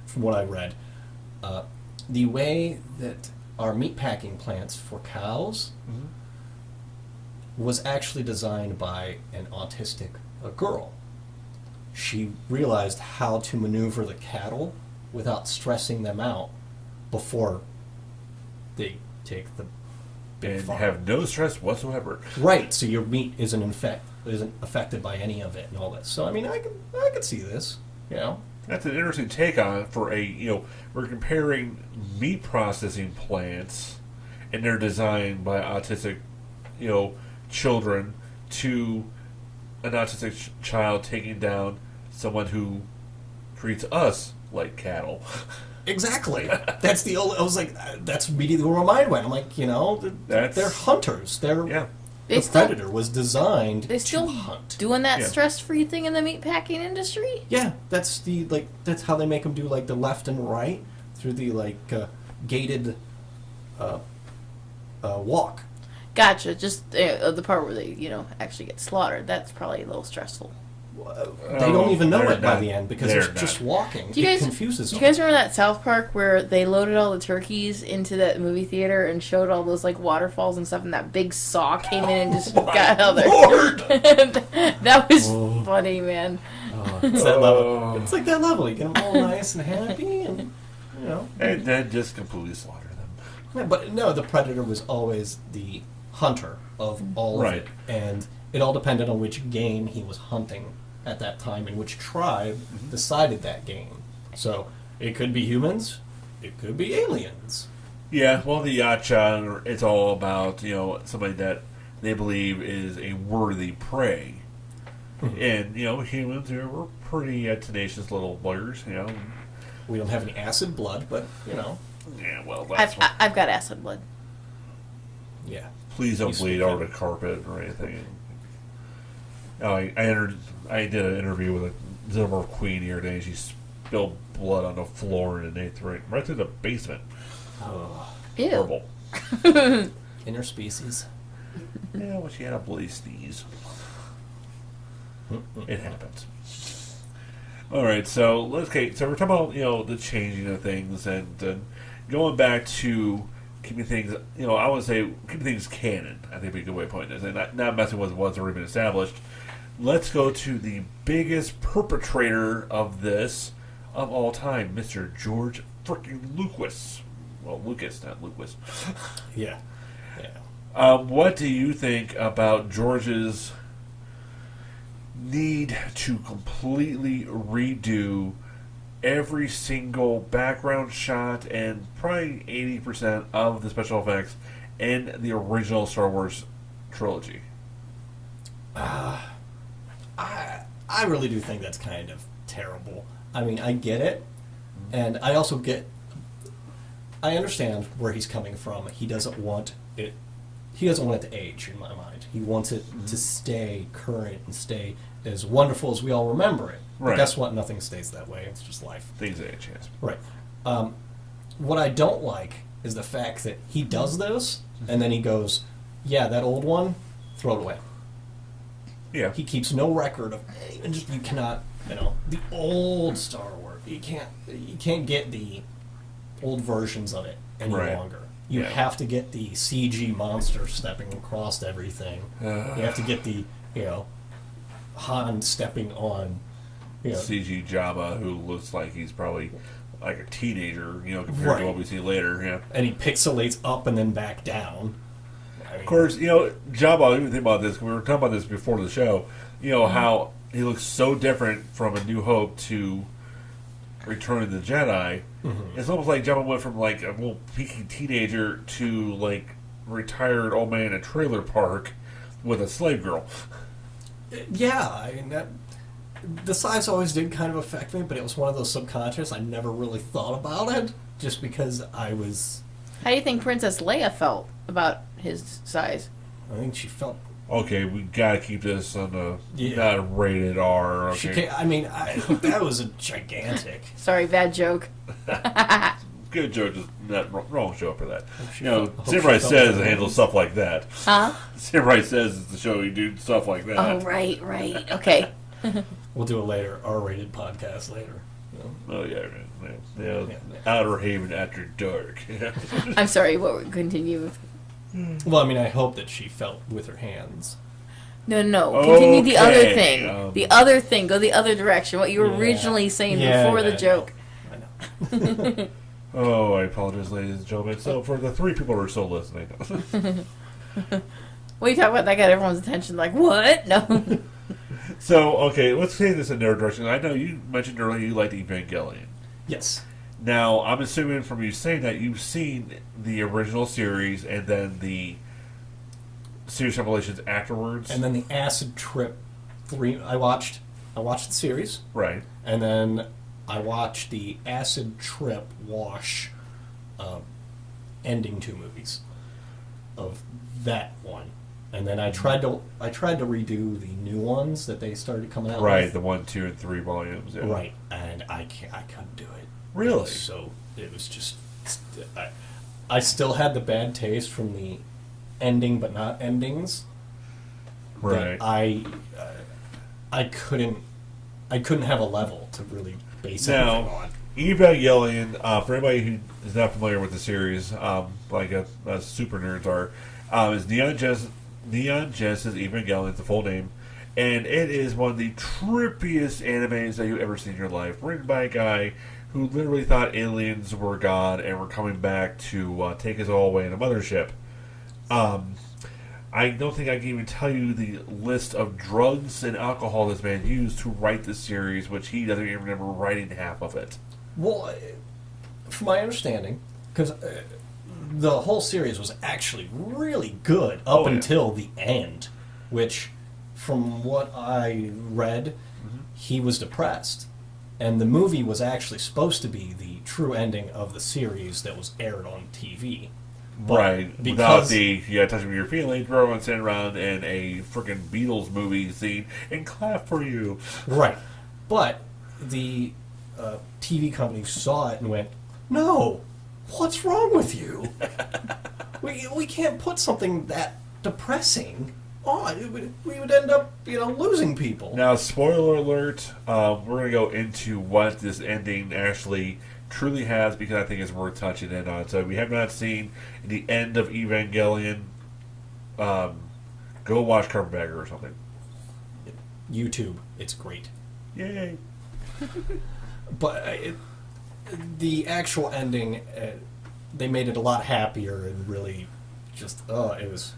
Speaker 3: from what I read, the way that our meatpacking plants for cows was actually designed by an autistic girl. She realized how to maneuver the cattle without stressing them out before they take the big
Speaker 1: And
Speaker 3: farm.
Speaker 1: have no stress whatsoever.
Speaker 3: Right, so your meat isn't affected by any of it and all that. So I mean, I could see this. You know,
Speaker 1: That's an interesting take on it for we're comparing meat processing plants, and they're designed by autistic, children to an autistic child taking down someone who treats us like cattle.
Speaker 3: exactly. That's the old. I was like, that's immediately where my mind went. I'm like, they're hunters. The Predator was designed to hunt.
Speaker 2: Doing that
Speaker 1: Yeah.
Speaker 2: stress-free thing in the meatpacking industry?
Speaker 3: Yeah, that's how they make them do the left and right through the gated walk.
Speaker 2: Gotcha. Just the part where they, actually get slaughtered. That's probably a little stressful.
Speaker 3: They don't even know
Speaker 1: they're
Speaker 3: it by
Speaker 1: not.
Speaker 3: the end because
Speaker 1: They're
Speaker 3: they're just
Speaker 1: not.
Speaker 3: walking.
Speaker 2: Do you
Speaker 3: It
Speaker 2: guys,
Speaker 3: confuses
Speaker 2: do you
Speaker 3: them.
Speaker 2: guys remember that South Park where they loaded all the turkeys into that movie theater and showed all those waterfalls and stuff, and that big saw came in and just got out there?
Speaker 3: Lord!
Speaker 2: That was funny, man.
Speaker 3: It's that level. It's like that level. You get them all nice and happy, and
Speaker 1: And then just completely slaughter them.
Speaker 3: Yeah, but no, the Predator was always the hunter of all of it, and it all depended on which game he was hunting at that time and which tribe decided that game. So it could be humans, it could be aliens.
Speaker 1: Yeah, well, the Yacha, it's all about, somebody that they believe is a worthy prey. And, humans are pretty tenacious little buggers,
Speaker 3: We don't have any acid blood, but
Speaker 1: Yeah, well, that's
Speaker 2: I've got acid blood.
Speaker 3: yeah.
Speaker 1: Please don't
Speaker 3: Useful
Speaker 1: bleed
Speaker 3: thing.
Speaker 1: over the carpet or anything. I did an interview with a Zilver Queen here today. She spilled blood on the floor and they threw it right through the basement.
Speaker 3: Oh,
Speaker 2: Ew.
Speaker 1: Horrible.
Speaker 3: interspecies.
Speaker 1: Yeah, well, she had a bloody sneeze. It happens. All right, so we're talking about the changing of things and going back to keeping things I would say keeping things canon. I think would be a good way of putting this, and not messing with what's already been established. Let's go to the biggest perpetrator of this of all time, Mr. George freaking Lucas. Well, Lucas, not Lucas.
Speaker 3: Yeah.
Speaker 1: What do you think about George's need to completely redo every single background shot and probably 80% of the special effects in the original Star Wars trilogy?
Speaker 3: I really do think that's kind of terrible. I mean, I get it, and I also I understand where he's coming from. He doesn't want it. He doesn't want it to age, in my mind. He wants it to stay current and stay as wonderful as we all remember it. But
Speaker 1: Right.
Speaker 3: guess what? Nothing stays that way. It's just life.
Speaker 1: Things age, yes.
Speaker 3: Right. What I don't like is the fact that he does this, and then he goes, "Yeah, that old one, throw it away."
Speaker 1: Yeah.
Speaker 3: He keeps no record of, and just you cannot You know, the old Star Wars. You can't get the old versions of it any longer. You have to get the CG monster stepping across everything. You have to get the, Han stepping on,
Speaker 1: CG Jabba, who looks like he's probably like a teenager, compared to what we see later. Yeah,
Speaker 3: and he pixelates up and then back down.
Speaker 1: Of course, Jabba. Even think about this. We were talking about this before the show. How he looks so different from A New Hope to Return of the Jedi. Mm-hmm. It's almost like Jabba went from like a little peaky teenager to like retired old man in a trailer park with a slave girl.
Speaker 3: Yeah, I mean the size always did kind of affect me, but it was one of those subconscious. I never really thought about it, just because I was.
Speaker 2: How do you think Princess Leia felt about his size?
Speaker 3: I think she felt.
Speaker 1: Okay, we gotta keep this on the not rated R. Okay.
Speaker 3: That was a gigantic.
Speaker 2: Sorry, bad joke.
Speaker 1: Good joke, just not wrong show for that. Samurai Says it handles stuff like that.
Speaker 2: Huh?
Speaker 1: Samurai Says is the show you do stuff like that.
Speaker 2: Oh, right. Okay.
Speaker 3: We'll do a later R-rated podcast later.
Speaker 1: Oh yeah. Outer Haven After Dark.
Speaker 2: I'm sorry. What? Continue with.
Speaker 3: Well, I hope that she felt with her hands.
Speaker 2: No. Continue the other thing. The other thing. Go the other direction. What you were originally saying before the joke.
Speaker 3: I know.
Speaker 1: Oh, I apologize, ladies and gentlemen. So, for the 3 people who are still listening.
Speaker 2: What are you talking about? That got everyone's attention. Like, what? No.
Speaker 1: So, okay, let's take this in another direction. I know you mentioned earlier you liked Evangelion.
Speaker 3: Yes.
Speaker 1: Now, I'm assuming from you saying that you've seen the original series and then the series revelations afterwards.
Speaker 3: And then the Acid Trip 3. I watched the series.
Speaker 1: Right.
Speaker 3: And then I watched the Acid Trip wash ending 2 movies of that one. And then I tried to redo the new ones that they started coming out
Speaker 1: right,
Speaker 3: with.
Speaker 1: The 1, 2, and 3 volumes. Yeah.
Speaker 3: Right, and I couldn't do it.
Speaker 1: Really?
Speaker 3: So it was just I still had the bad taste from the ending but not endings.
Speaker 1: Right.
Speaker 3: I couldn't have a level to really base anything on.
Speaker 1: Evangelion, for anybody who is not familiar with the series, like us super nerds are, is Neon Genesis Evangelion, the full name, and it is one of the trippiest animes that you've ever seen in your life. Written by a guy who literally thought aliens were God and were coming back to take us all away in a mothership. I don't think I can even tell you the list of drugs and alcohol this man used to write this series, which he doesn't even remember writing half of it.
Speaker 3: Well, from my understanding, because the whole series was actually really good up until the end, which, from what I read, he was depressed. And the movie was actually supposed to be the true ending of the series that was aired on TV. But
Speaker 1: right. Without the, you gotta touch me with your feelings, bro, and stand around in a freaking Beatles movie scene and clap for you.
Speaker 3: Right. But the TV company saw it and went, no, what's wrong with you? we can't put something that depressing on. We would end up, losing people.
Speaker 1: Now, spoiler alert, we're going to go into what this ending actually truly has, because I think it's worth touching in on. So if we have not seen the end of Evangelion, go watch Carpetbagger or something.
Speaker 3: YouTube. It's great.
Speaker 1: Yay.
Speaker 3: But the actual ending, they made it a lot happier and really just, it was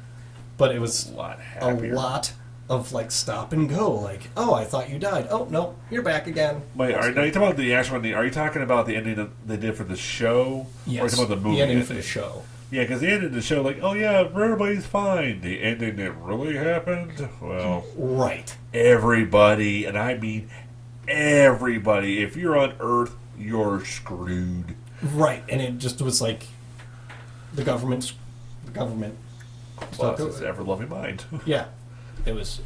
Speaker 1: A lot happier.
Speaker 3: A lot of stop and go. Like, oh, I thought you died. Oh, no, you're back again.
Speaker 1: Wait, are you talking about the actual ending? Are you talking about the ending that they did for the show?
Speaker 3: Yes.
Speaker 1: Or are you talking about the movie?
Speaker 3: The ending for the show.
Speaker 1: Yeah, because the ending of the show, oh yeah, everybody's fine. The ending that really happened, well...
Speaker 3: Right.
Speaker 1: Everybody, and I mean everybody, if you're on Earth, you're screwed.
Speaker 3: Right, and it just was like the government.
Speaker 1: Plus, it's ever-loving mind.
Speaker 3: Yeah, it was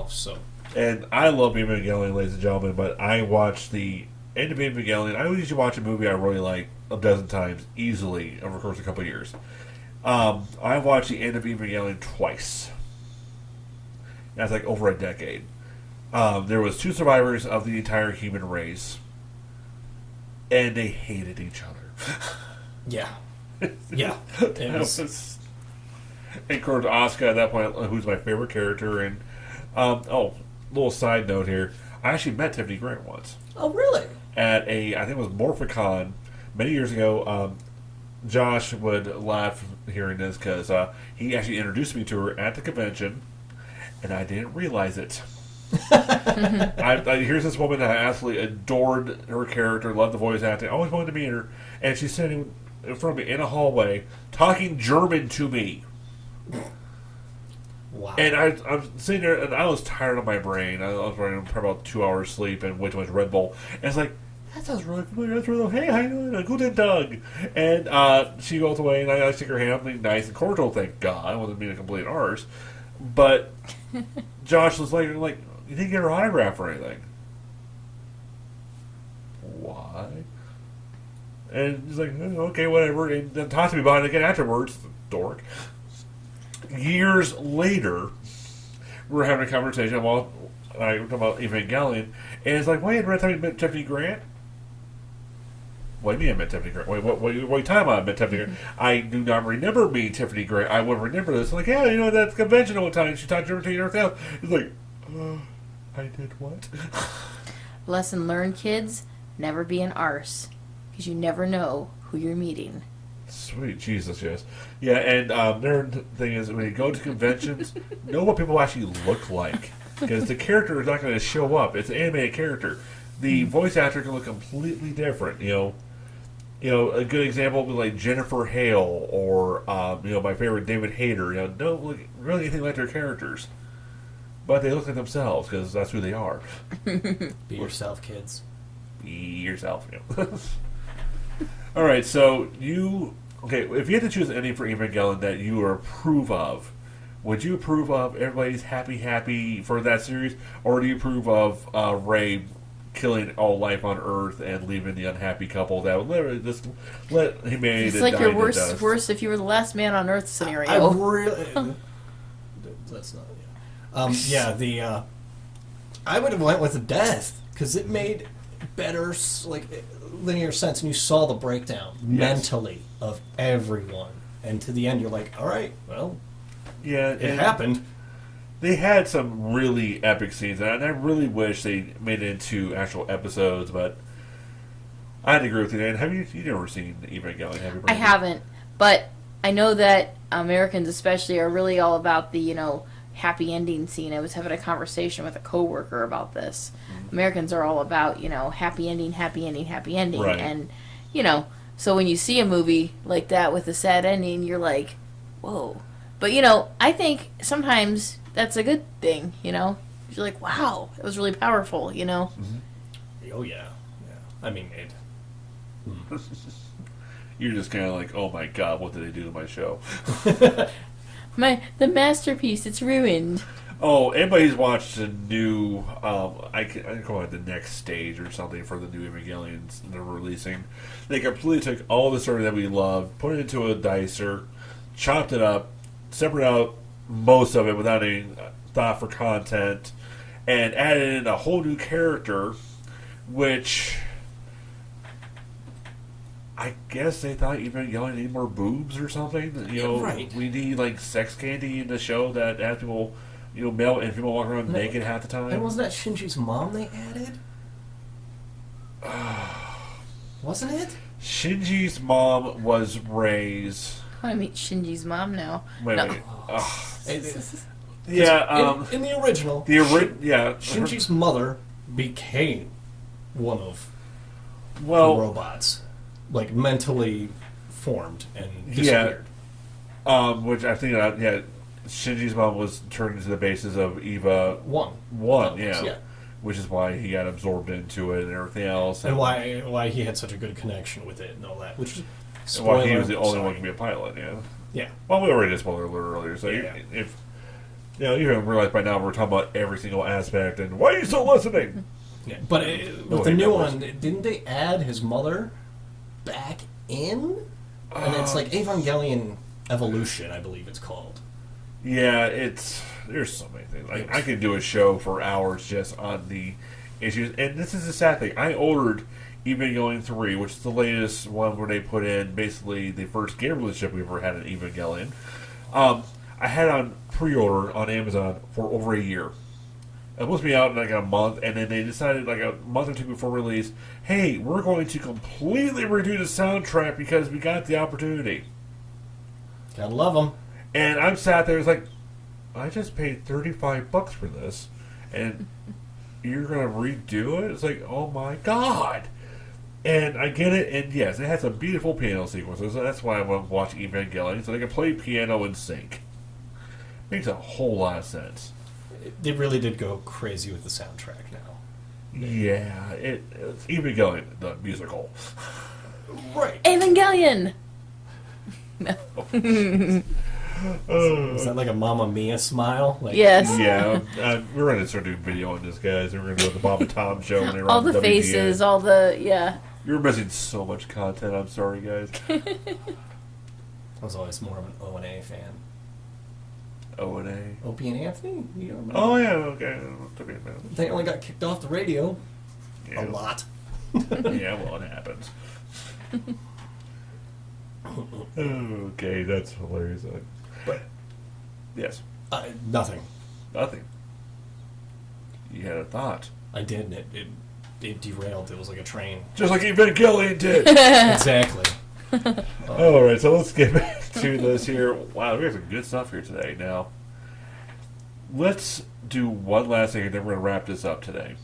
Speaker 3: so.
Speaker 1: And I love Evangelion, ladies and gentlemen, but I watched the end of Evangelion. I usually watch a movie I really like a dozen times, easily, over the course of a couple of years. I watched the end of Evangelion twice. That's over a decade. there was 2 survivors of the entire human race, and they hated each other.
Speaker 3: Yeah. Yeah. It was...
Speaker 1: And of course, Asuka at that point, who's my favorite character, and little side note here, I actually met Tiffany Grant once.
Speaker 3: Oh, really?
Speaker 1: At I think it was Morphicon many years ago. Josh would laugh hearing this because he actually introduced me to her at the convention, and I didn't realize it. Here's this woman that I absolutely adored her character, loved the voice acting, always wanted to meet her, and she's sitting in front of me in a hallway talking German to me.
Speaker 3: Wow.
Speaker 1: And I'm sitting there, and I was tired of my brain. I was running probably about 2 hours sleep and way too much Red Bull. And it's like, that sounds really familiar. That's really, hey, how you doing? Guten Tag. And she goes away, and I shake her hand, being nice and cordial, thank God. I wasn't being a complete arse. But Josh was like, you didn't get her autograph or anything. Why? And he's like, okay, whatever. And then talks to me about it again afterwards. Dork. Years later, we're having a conversation while we're talking about Evangelion, and it's like, wait, remember that time you met Tiffany Grant? What do you mean I met Tiffany Grant? Wait, what are you talking about? I met Tiffany Grant. I do not remember meeting Tiffany Grant. I would remember this. Like, yeah, that convention one time, she talked German to you and everything else. It's like, I did what?
Speaker 2: Lesson learned, kids. Never be an arse. Because you never know who you're meeting.
Speaker 1: Sweet Jesus, yes. Yeah, and their thing is, when you go to conventions, know what people actually look like. Because the character is not going to show up. It's an animated character. The voice actor can look completely different. A good example would be like Jennifer Hale or, my favorite David Hayter. Don't look really anything like their characters. But they look like themselves, because that's who they are.
Speaker 3: Be yourself, kids.
Speaker 1: Be yourself, All right, so if you had to choose any for Evangelion that you approve of, would you approve of everybody's happy for that series, or do you approve of Rey killing all life on Earth and leaving the unhappy couple that would literally just let humanity
Speaker 2: It's like
Speaker 1: die
Speaker 2: your
Speaker 1: to dust?
Speaker 2: worst if you were the last man on Earth scenario.
Speaker 3: I really... That's not... I would have went with death, because it made better, linear sense, and you saw the breakdown mentally of everyone, and to the end you're like, all right, well,
Speaker 1: yeah,
Speaker 3: it happened.
Speaker 1: They had some really epic scenes, and I really wish they made it into actual episodes, but I had to agree with you. And have you never seen Evangelion? Have you?
Speaker 2: I haven't, but I know that Americans especially are really all about the happy ending scene. I was having a conversation with a coworker about this. Mm-hmm. Americans are all about happy ending,
Speaker 1: right.
Speaker 2: And so when you see a movie like that with a sad ending, you're like, whoa. But I think sometimes that's a good thing. You're like, wow, it was really powerful.
Speaker 1: Mm-hmm.
Speaker 3: Oh yeah. I mean, it.
Speaker 1: You're just kind of like, oh my God, what did they do to my show?
Speaker 2: The masterpiece, it's ruined.
Speaker 1: Oh, anybody's watched the new, I can call it the next stage or something for the new Evangelions they're releasing. They completely took all the story that we loved, put it into a dicer, chopped it up, separated out most of it without any thought for content, and added in a whole new character, which... I guess they thought Evangelion needed more boobs or something.
Speaker 3: Right.
Speaker 1: We need sex candy in the show that has people, male and female walking around naked half the time.
Speaker 3: And wasn't that Shinji's mom they added? Wasn't it?
Speaker 1: Shinji's mom was Rey's.
Speaker 2: I want to meet Shinji's mom now.
Speaker 1: Wait.
Speaker 3: Yeah. In the original,
Speaker 1: yeah.
Speaker 3: Shinji's mother became one of the robots. Mentally formed and disappeared.
Speaker 1: Yeah. Which I think, Shinji's mom was turned into the basis of Eva 1, yeah. Which is why he got absorbed into it and everything else.
Speaker 3: And why he had such a good connection with it and all that. Which is
Speaker 1: why he was the only one to be a pilot, yeah.
Speaker 3: Yeah.
Speaker 1: Well, we already did spoiler alert earlier, so if you realize by now we're talking about every single aspect, and why are you still listening?
Speaker 3: Yeah. But with the new one, didn't they add his mother back in? And it's like Evangelion Evolution, I believe it's called.
Speaker 1: Yeah, it's there's so many things. Like, I could do a show for hours just on the issues. And this is the sad thing. I ordered Evangelion 3, which is the latest one where they put in basically the first game relationship we ever had in Evangelion. I had it on pre-order on Amazon for over a year. It was supposed to be out in like a month, and then they decided like a month or two before release, hey, we're going to completely redo the soundtrack because we got the opportunity.
Speaker 3: Gotta love them.
Speaker 1: And I'm sat there, it's like, I just paid $35 for this, and you're going to redo it? It's like, oh my god. And I get it, and yes, it has some beautiful piano sequences, so that's why I want to watch Evangelion, so they can play piano in sync. Makes a whole lot of sense.
Speaker 3: They really did go crazy with the soundtrack now.
Speaker 1: Yeah, it's Evangelion, the musical.
Speaker 3: Right.
Speaker 2: Evangelion! No.
Speaker 3: Is that like a Mamma Mia smile? Like,
Speaker 2: Yes.
Speaker 1: Yeah, we're going to start doing video on this, guys. We're going to do the Bob and Tom show when they were
Speaker 2: All
Speaker 1: on
Speaker 2: the
Speaker 1: WGN.
Speaker 2: faces, all the, yeah.
Speaker 1: You're missing so much content. I'm sorry, guys.
Speaker 3: I was always more of an O&A fan.
Speaker 1: O&A.
Speaker 3: Opie and Anthony? You don't know?
Speaker 1: Oh, yeah, okay.
Speaker 3: They only got kicked off the radio
Speaker 1: Yeah.
Speaker 3: a lot.
Speaker 1: Yeah, well, it happens. Okay, that's hilarious.
Speaker 3: But
Speaker 1: Yes,
Speaker 3: nothing.
Speaker 1: nothing. You had a thought.
Speaker 3: I did, and it derailed. It was like a train.
Speaker 1: Just like Evangelion did.
Speaker 3: Exactly.
Speaker 1: All right, so let's get back to this here. Wow, we have some good stuff here today. Now, let's do one last thing, and then we're going to wrap this up today.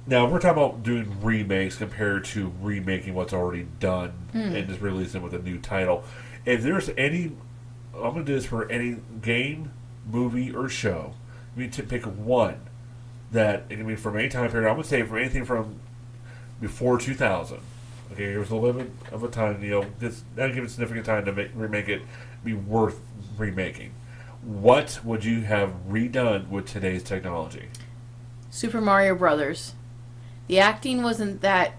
Speaker 1: Now, we're talking about doing remakes compared to remaking what's already done and just releasing with a new title. If there's any, I'm going to do this for any game, movie, or show. You need to pick one that, it can be from any time period. I'm going to say from anything from before 2000. Okay, there was a limit of a time, this, that'll give it significant time to remake it be worth remaking. What would you have redone with today's technology?
Speaker 2: Super Mario Brothers. The acting wasn't that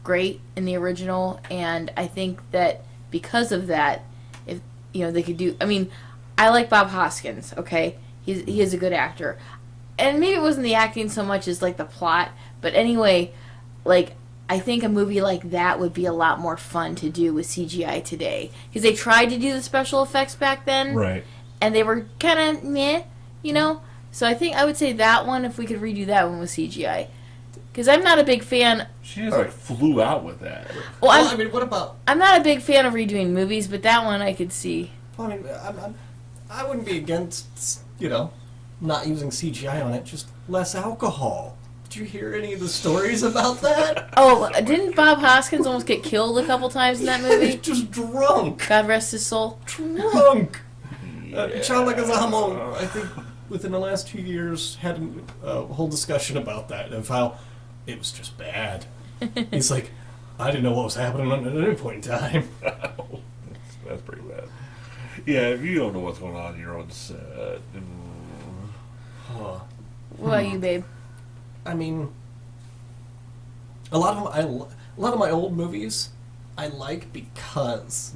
Speaker 2: great in the original, and I think that because of that, if they could do. I mean, I like Bob Hoskins. Okay, he is a good actor, and maybe it wasn't the acting so much as like the plot. But anyway, like I think a movie like that would be a lot more fun to do with CGI today, because they tried to do the special effects back then,
Speaker 1: Right.
Speaker 2: and they were kind of meh, So I think I would say that one if we could redo that one with CGI. Because I'm not a big fan.
Speaker 1: She just flew out with that.
Speaker 2: Well,
Speaker 3: I mean, what about?
Speaker 2: I'm not a big fan of redoing movies, but that one I could see.
Speaker 3: Well, I mean, I wouldn't be against not using CGI on it. Just less alcohol. Did you hear any of the stories about that?
Speaker 2: Oh, didn't Bob Hoskins almost get killed a couple times in that movie?
Speaker 3: Just drunk.
Speaker 2: God rest his soul.
Speaker 3: Drunk. John Leguizamo, I think, within the last 2 years, had a whole discussion about that, of how it was just bad. He's like, I didn't know what was happening at any point in time.
Speaker 1: That's pretty bad. Yeah, if you don't know what's going on in your own set.
Speaker 3: Huh.
Speaker 2: What about you, babe?
Speaker 3: I mean, a lot of my old movies I like because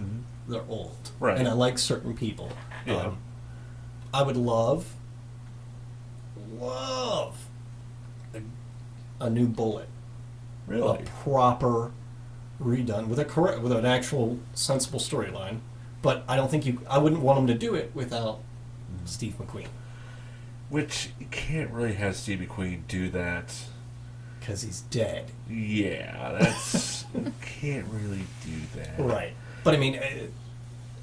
Speaker 3: they're old,
Speaker 1: Right.
Speaker 3: and I like certain people.
Speaker 1: Yeah.
Speaker 3: I would love a new Bullet,
Speaker 1: Really?
Speaker 3: a proper redone with an actual sensible storyline. But I don't think I wouldn't want them to do it without Steve McQueen,
Speaker 1: Which, you can't really have Steve McQueen do that.
Speaker 3: because he's dead.
Speaker 1: Yeah, that's... you can't really do that.
Speaker 3: Right. But I mean,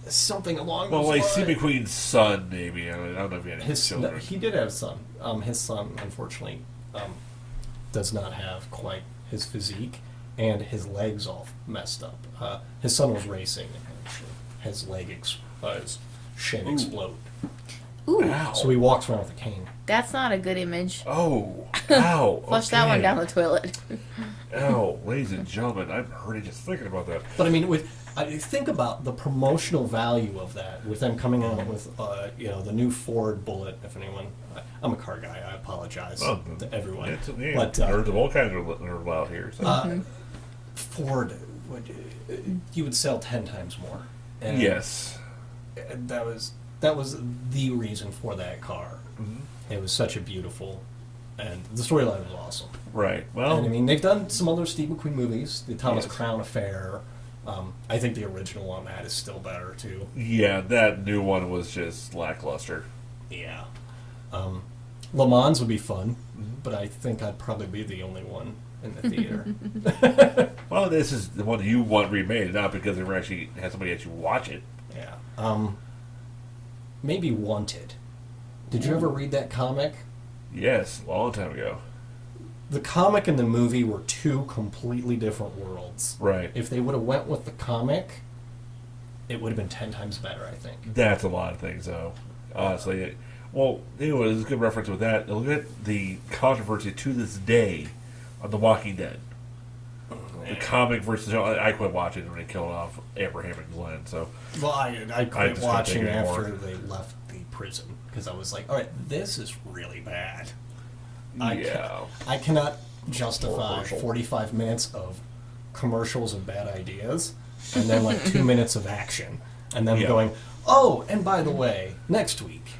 Speaker 3: something along
Speaker 1: Well,
Speaker 3: those
Speaker 1: like
Speaker 3: lines.
Speaker 1: Steve McQueen's son, maybe. I don't know if he had any children.
Speaker 3: He did have a son. His son, unfortunately, does not have quite his physique, and his legs all messed up. His son was racing, and actually his his shin exploded.
Speaker 2: Ooh,
Speaker 1: Ow.
Speaker 3: So he walks around with a cane.
Speaker 2: that's not a good image.
Speaker 1: Oh, ow.
Speaker 2: Flush that one down the toilet.
Speaker 1: Ow, ladies and gentlemen, I'm hurting just thinking about that.
Speaker 3: But I mean, think about the promotional value of that, with them coming out with the new Ford Bullet. If anyone, I'm a car guy. I apologize to everyone.
Speaker 1: But nerds of all kinds are allowed here. So.
Speaker 3: Ford, you would sell 10 times more. And
Speaker 1: yes.
Speaker 3: that was that was the reason for that car.
Speaker 1: Mm-hmm.
Speaker 3: It was such a beautiful, and the storyline was awesome.
Speaker 1: Right. Well,
Speaker 3: And I mean, they've done some other Steve McQueen movies, the Thomas
Speaker 1: Yes.
Speaker 3: Crown Affair. I think the original on that is still better too.
Speaker 1: yeah, that new one was just lackluster.
Speaker 3: Yeah. Le Mans would be fun, but I think I'd probably be the only one in the theater.
Speaker 1: Well, this is the one you want remade, not because they actually had somebody actually watch it.
Speaker 3: Yeah. Maybe Wanted. Did you ever read that comic?
Speaker 1: Yes, a long time ago.
Speaker 3: The comic and the movie were two completely different worlds.
Speaker 1: Right.
Speaker 3: If they would have went with the comic, it would have been 10 times better, I think.
Speaker 1: That's a lot of things, though. Honestly. Well, anyway, there's a good reference with that. Look at the controversy to this day on The Walking Dead. The comic versus... I quit watching when they killed off Abraham and Glenn, so...
Speaker 3: Well, I quit
Speaker 1: just couldn't
Speaker 3: watching
Speaker 1: take it
Speaker 3: after
Speaker 1: anymore.
Speaker 3: they left the prison because I was like, all right, this is really bad.
Speaker 1: Yeah.
Speaker 3: I cannot justify
Speaker 1: Commercial.
Speaker 3: 45 minutes of commercials and bad ideas and then like 2 minutes of action and then
Speaker 1: Yeah.
Speaker 3: going, oh, and by the way, next week.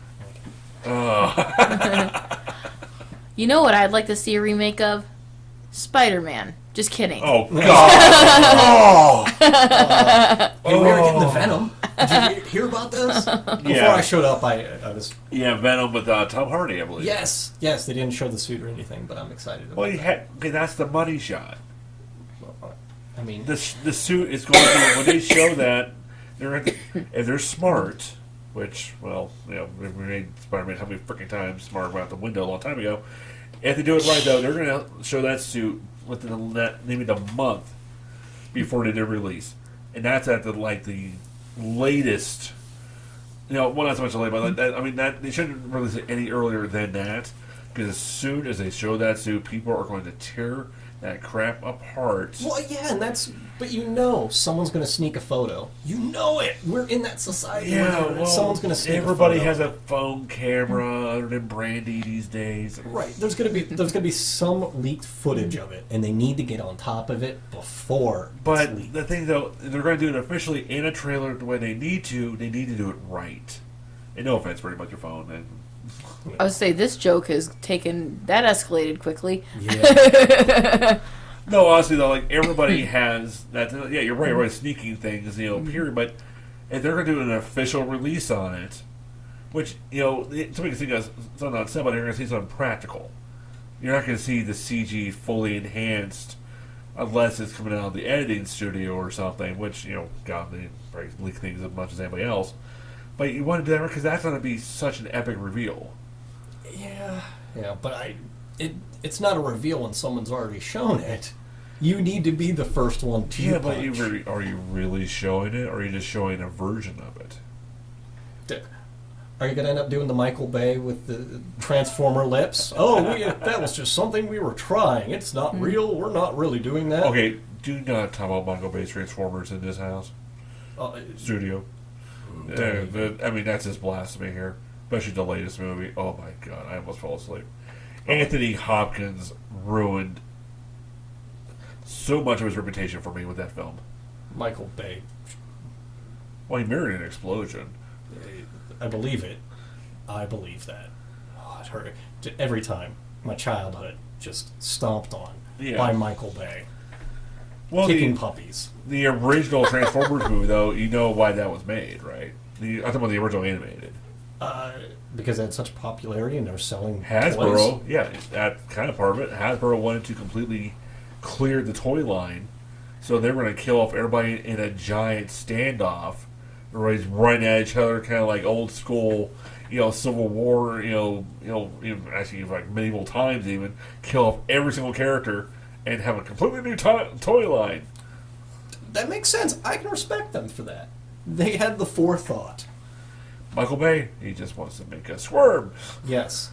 Speaker 2: You know what I'd like to see a remake of? Spider-Man. Just kidding.
Speaker 1: Oh, God!
Speaker 3: Hey, we were getting the Venom. Did you hear about this? Before
Speaker 1: Yeah.
Speaker 3: I showed up, I was...
Speaker 1: Yeah, Venom with Tom Hardy, I believe.
Speaker 3: Yes, they didn't show the suit or anything, but I'm excited about
Speaker 1: Well,
Speaker 3: it.
Speaker 1: okay, that's the money shot.
Speaker 3: I mean...
Speaker 1: The suit is going to... When they show that, if they're smart, which, well, you know, we made Spider-Man how many freaking times smart out the window a long time ago. If they do it right, though, they're going to show that suit within maybe the month before they do release. And that's at the latest... You know, well, not so much late, but they shouldn't release it any earlier than that. Because as soon as they show that suit, people are going to tear that crap apart.
Speaker 3: Well, yeah, and that's... But you know someone's going to sneak a photo. You know it! We're in that society where someone's going to sneak a photo.
Speaker 1: Everybody has a phone camera other than Brandy these days.
Speaker 3: Right. There's going to be some leaked footage of it, and they need to get on top of it before it's
Speaker 1: But
Speaker 3: leaked.
Speaker 1: the thing, though, they're going to do it officially in a trailer the way they need to do it right. And no offense, pretty much your phone. And
Speaker 2: I would say this joke has taken... That escalated quickly.
Speaker 3: Yeah.
Speaker 1: no, honestly, though, like, everybody has that. Yeah, you're right, right, sneaking things, period. But if they're going to do an official release on it, which, somebody can think that's something on set, but they're going to see something practical. You're not going to see the CG fully enhanced unless it's coming out of the editing studio or something, which, God, they probably leak things as much as anybody else. But you want to do that because that's going to be such an epic reveal.
Speaker 3: Yeah, but it's not a reveal when someone's already shown it. You need to be the first one to
Speaker 1: Yeah, but
Speaker 3: punch.
Speaker 1: are you really showing it, or are you just showing a version of it?
Speaker 3: Are you going to end up doing the Michael Bay with the Transformer lips? Oh, that was just something we were trying. It's not real. We're not really doing that.
Speaker 1: Okay, do not talk about Michael Bay's Transformers in this house. Studio. That's just blasphemy here. Especially the latest movie. Oh my God, I almost fell asleep. Anthony Hopkins ruined so much of his reputation for me with that film.
Speaker 3: Michael Bay.
Speaker 1: Well, he mirrored an explosion.
Speaker 3: I believe it. I believe that. Oh, it hurt. Every time. My childhood just stomped on by Michael Bay.
Speaker 1: Well,
Speaker 3: Kicking puppies.
Speaker 1: The original Transformers movie, though, you know why that was made, right? I'm talking about the original animated.
Speaker 3: Because it had such popularity and they're selling
Speaker 1: Hasbro,
Speaker 3: toys.
Speaker 1: yeah, that kind of part of it. Hasbro wanted to completely clear the toy line, so they were going to kill off everybody in a giant standoff. Everybody's running at each other, kind of like old school, Civil War, actually like medieval times even. Kill off every single character and have a completely new toy line.
Speaker 3: That makes sense. I can respect them for that. They had the forethought.
Speaker 1: Michael Bay, he just wants to make us squirm.
Speaker 3: Yes.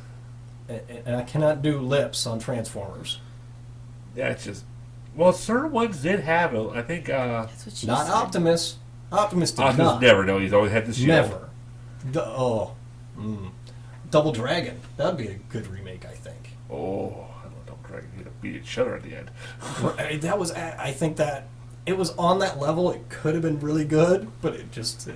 Speaker 3: And I cannot do lips on Transformers.
Speaker 1: Yeah, it's just... Well, certain ones did have it. I think...
Speaker 2: That's what she
Speaker 3: Not
Speaker 2: said.
Speaker 3: Optimus. Optimus did
Speaker 1: Optimus
Speaker 3: not.
Speaker 1: never, no. He's always had this shield.
Speaker 3: Never. Double Dragon. That would be a good remake, I think.
Speaker 1: Oh, I don't try to beat each other at the end.
Speaker 3: That was... I think that... It was on that level. It could have been really good, but it just...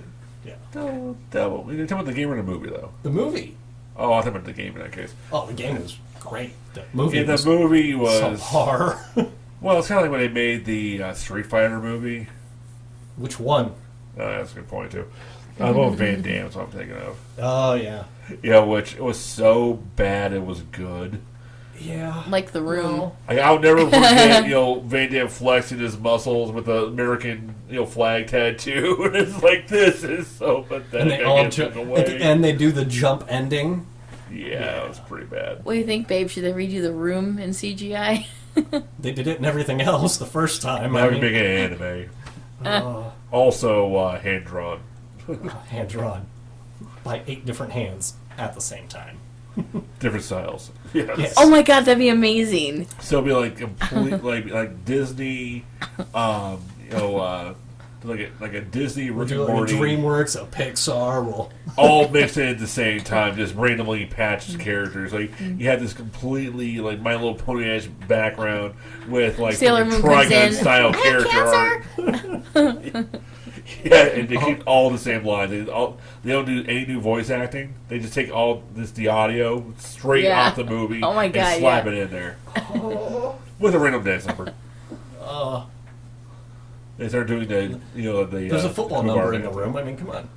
Speaker 3: Yeah.
Speaker 1: No, devil. You're talking about the game or the movie, though?
Speaker 3: The movie.
Speaker 1: Oh, I thought about the game in that case.
Speaker 3: Oh, the game was great. The movie
Speaker 1: Yeah, the
Speaker 3: was
Speaker 1: movie was...
Speaker 3: subpar.
Speaker 1: Well, it's kind of like when they made the Street Fighter movie.
Speaker 3: Which one?
Speaker 1: That's a good point, too. I'm going Van Damme, that's what I'm thinking of.
Speaker 3: Oh, yeah.
Speaker 1: Yeah, which it was so bad it was good.
Speaker 3: Yeah.
Speaker 2: Like The Room.
Speaker 3: Well,
Speaker 1: Like, I'll never forget, Van Damme flexing his muscles with the American, flag tattoo. And it's like, this is so pathetic.
Speaker 3: and they
Speaker 1: I
Speaker 3: all
Speaker 1: can't look away.
Speaker 3: at the end they do the jump ending.
Speaker 1: Yeah, it was pretty bad.
Speaker 2: What do you think, babe? Should they redo The Room in CGI?
Speaker 3: They did it in everything else the first time.
Speaker 1: Now we're making an anime. Also, hand drawn.
Speaker 3: Hand drawn by 8 different hands at the same time.
Speaker 1: Different styles. Yes.
Speaker 3: Yes.
Speaker 2: Oh my god, that'd be amazing.
Speaker 1: So it'll be like complete, like Disney, like a Disney
Speaker 3: We'll
Speaker 1: Rick
Speaker 3: do
Speaker 1: and
Speaker 3: it
Speaker 1: Morty,
Speaker 3: DreamWorks, a Pixar. We'll
Speaker 1: all mixed in at the same time, just randomly patched characters. Like you had this completely like My Little Pony-ish background with like
Speaker 2: Sailor Moon comes
Speaker 1: Trigun
Speaker 2: in.
Speaker 1: style
Speaker 2: I have
Speaker 1: character art. Yeah, and they keep all the same lines. They don't do any new voice acting. They just take all the audio straight
Speaker 2: Yeah.
Speaker 1: off the movie
Speaker 2: Oh my God,
Speaker 1: and slap
Speaker 2: yeah.
Speaker 1: it in there with a random dance number. They start doing the
Speaker 3: there's a football
Speaker 1: Kubar
Speaker 3: number in the
Speaker 1: dance.
Speaker 3: room. I mean, come on.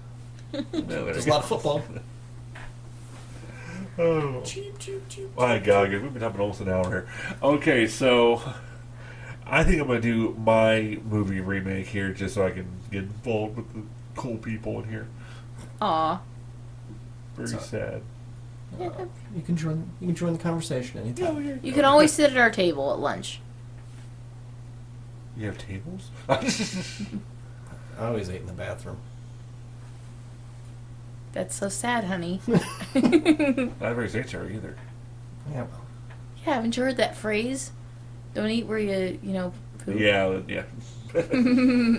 Speaker 1: Yeah, there
Speaker 3: There's a
Speaker 1: you
Speaker 3: lot of football.
Speaker 1: go. Oh.
Speaker 3: Cheep, cheep, cheep,
Speaker 1: My God, guys, we've been having almost an hour here. Okay, so I think I'm going to do my movie remake here just so I can get involved with the cool people in here.
Speaker 2: Aw.
Speaker 1: Very
Speaker 3: So-
Speaker 1: sad.
Speaker 3: You can join the conversation anytime.
Speaker 2: You can always sit at our table at lunch.
Speaker 1: You have tables?
Speaker 3: I always ate in the bathroom.
Speaker 2: That's so sad, honey.
Speaker 1: Not very sanctuary either.
Speaker 3: Yeah.
Speaker 2: Yeah, haven't you heard that phrase? Don't eat where you poop.
Speaker 1: Yeah.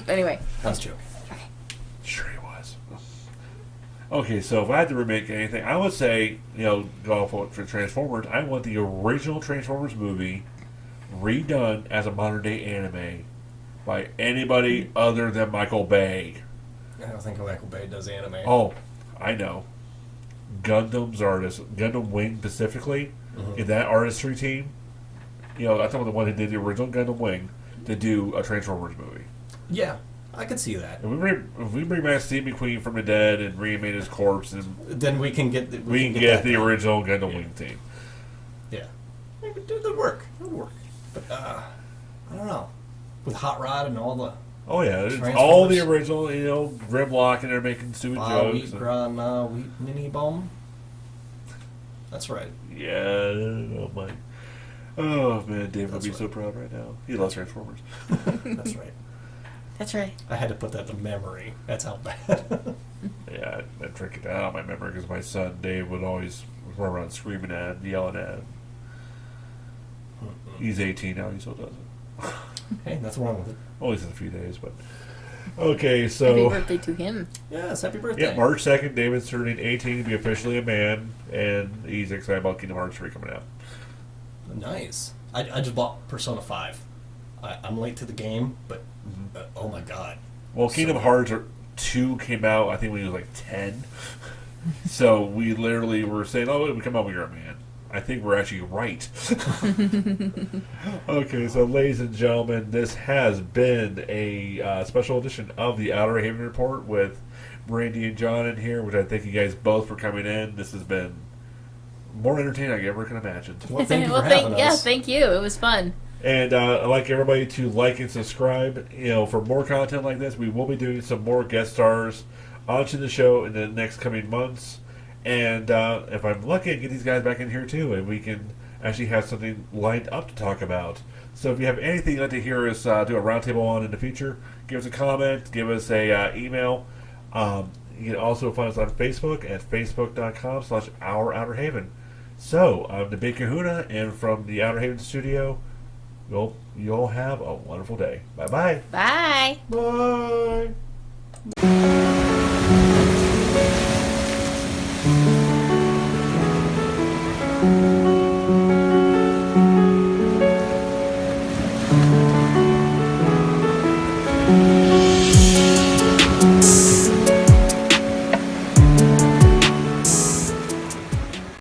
Speaker 2: Anyway.
Speaker 3: I was joking.
Speaker 1: Sure he was. Okay, so if I had to remake anything, I would say, go for Transformers. I want the original Transformers movie redone as a modern day anime by anybody other than Michael Bay.
Speaker 3: I don't think Michael Bay does anime.
Speaker 1: Oh, I know. Gundam's artist, Gundam Wing specifically, in that artistry team, I thought the one who did the original Gundam Wing to do a Transformers movie.
Speaker 3: Yeah, I could see that.
Speaker 1: If we bring back Steve McQueen from the dead and reanimate his corpse, and
Speaker 3: Then we can get
Speaker 1: we can get the original Gundam Wing team.
Speaker 3: Yeah, it would do good work. It would work. But I don't know. With Hot Rod and all the
Speaker 1: Oh yeah, it's
Speaker 3: Transformers.
Speaker 1: all the original, Grimlock, and they're making stupid jokes.
Speaker 3: wheat,
Speaker 1: and-
Speaker 3: gran, wheat, nini bomb. That's right.
Speaker 1: Yeah, oh my. Oh man, David would
Speaker 3: That's
Speaker 1: be
Speaker 3: right.
Speaker 1: so proud right now. He loves Transformers.
Speaker 3: That's right.
Speaker 2: That's right.
Speaker 3: I had to put that to memory. That's how bad.
Speaker 1: Yeah, I drink it out of my memory because my son Dave would always run around screaming at him, yelling at him. He's 18 now, he still does it.
Speaker 3: Hey, nothing wrong with it.
Speaker 1: Only since a few days, but. Okay,
Speaker 2: Happy
Speaker 1: so.
Speaker 2: birthday to him.
Speaker 3: Yes, happy birthday.
Speaker 1: Yeah, March 2nd, David's turning 18 to be officially a man, and he's excited about Kingdom Hearts 3 coming out.
Speaker 3: Nice. I just bought Persona 5. I'm late to the game, but oh my god.
Speaker 1: Well, Kingdom Hearts 2 came out, I think when he was like 10. So we literally were saying, oh, it would come out when you're a man. I think we're actually right. Okay, so ladies and gentlemen, this has been a special edition of the Outer Haven Report with Brandy and Jon in here, which I thank you guys both for coming in. This has been more entertaining than I ever could imagine.
Speaker 3: Well, thank you for having us.
Speaker 2: Yeah, thank you. It was fun.
Speaker 1: And I'd like everybody to like and subscribe. For more content like this, we will be doing some more guest stars onto the show in the next coming months. And if I'm lucky, I get these guys back in here too, and we can actually have something lined up to talk about. So if you have anything you'd like to hear us do a roundtable on in the future, give us a comment, give us a email. You can also find us on Facebook at facebook.com/OurOuterHaven. So I'm the Big Kahuna, and from the Outer Haven studio, you'll have a wonderful day. Bye-bye.
Speaker 2: Bye.
Speaker 1: Bye.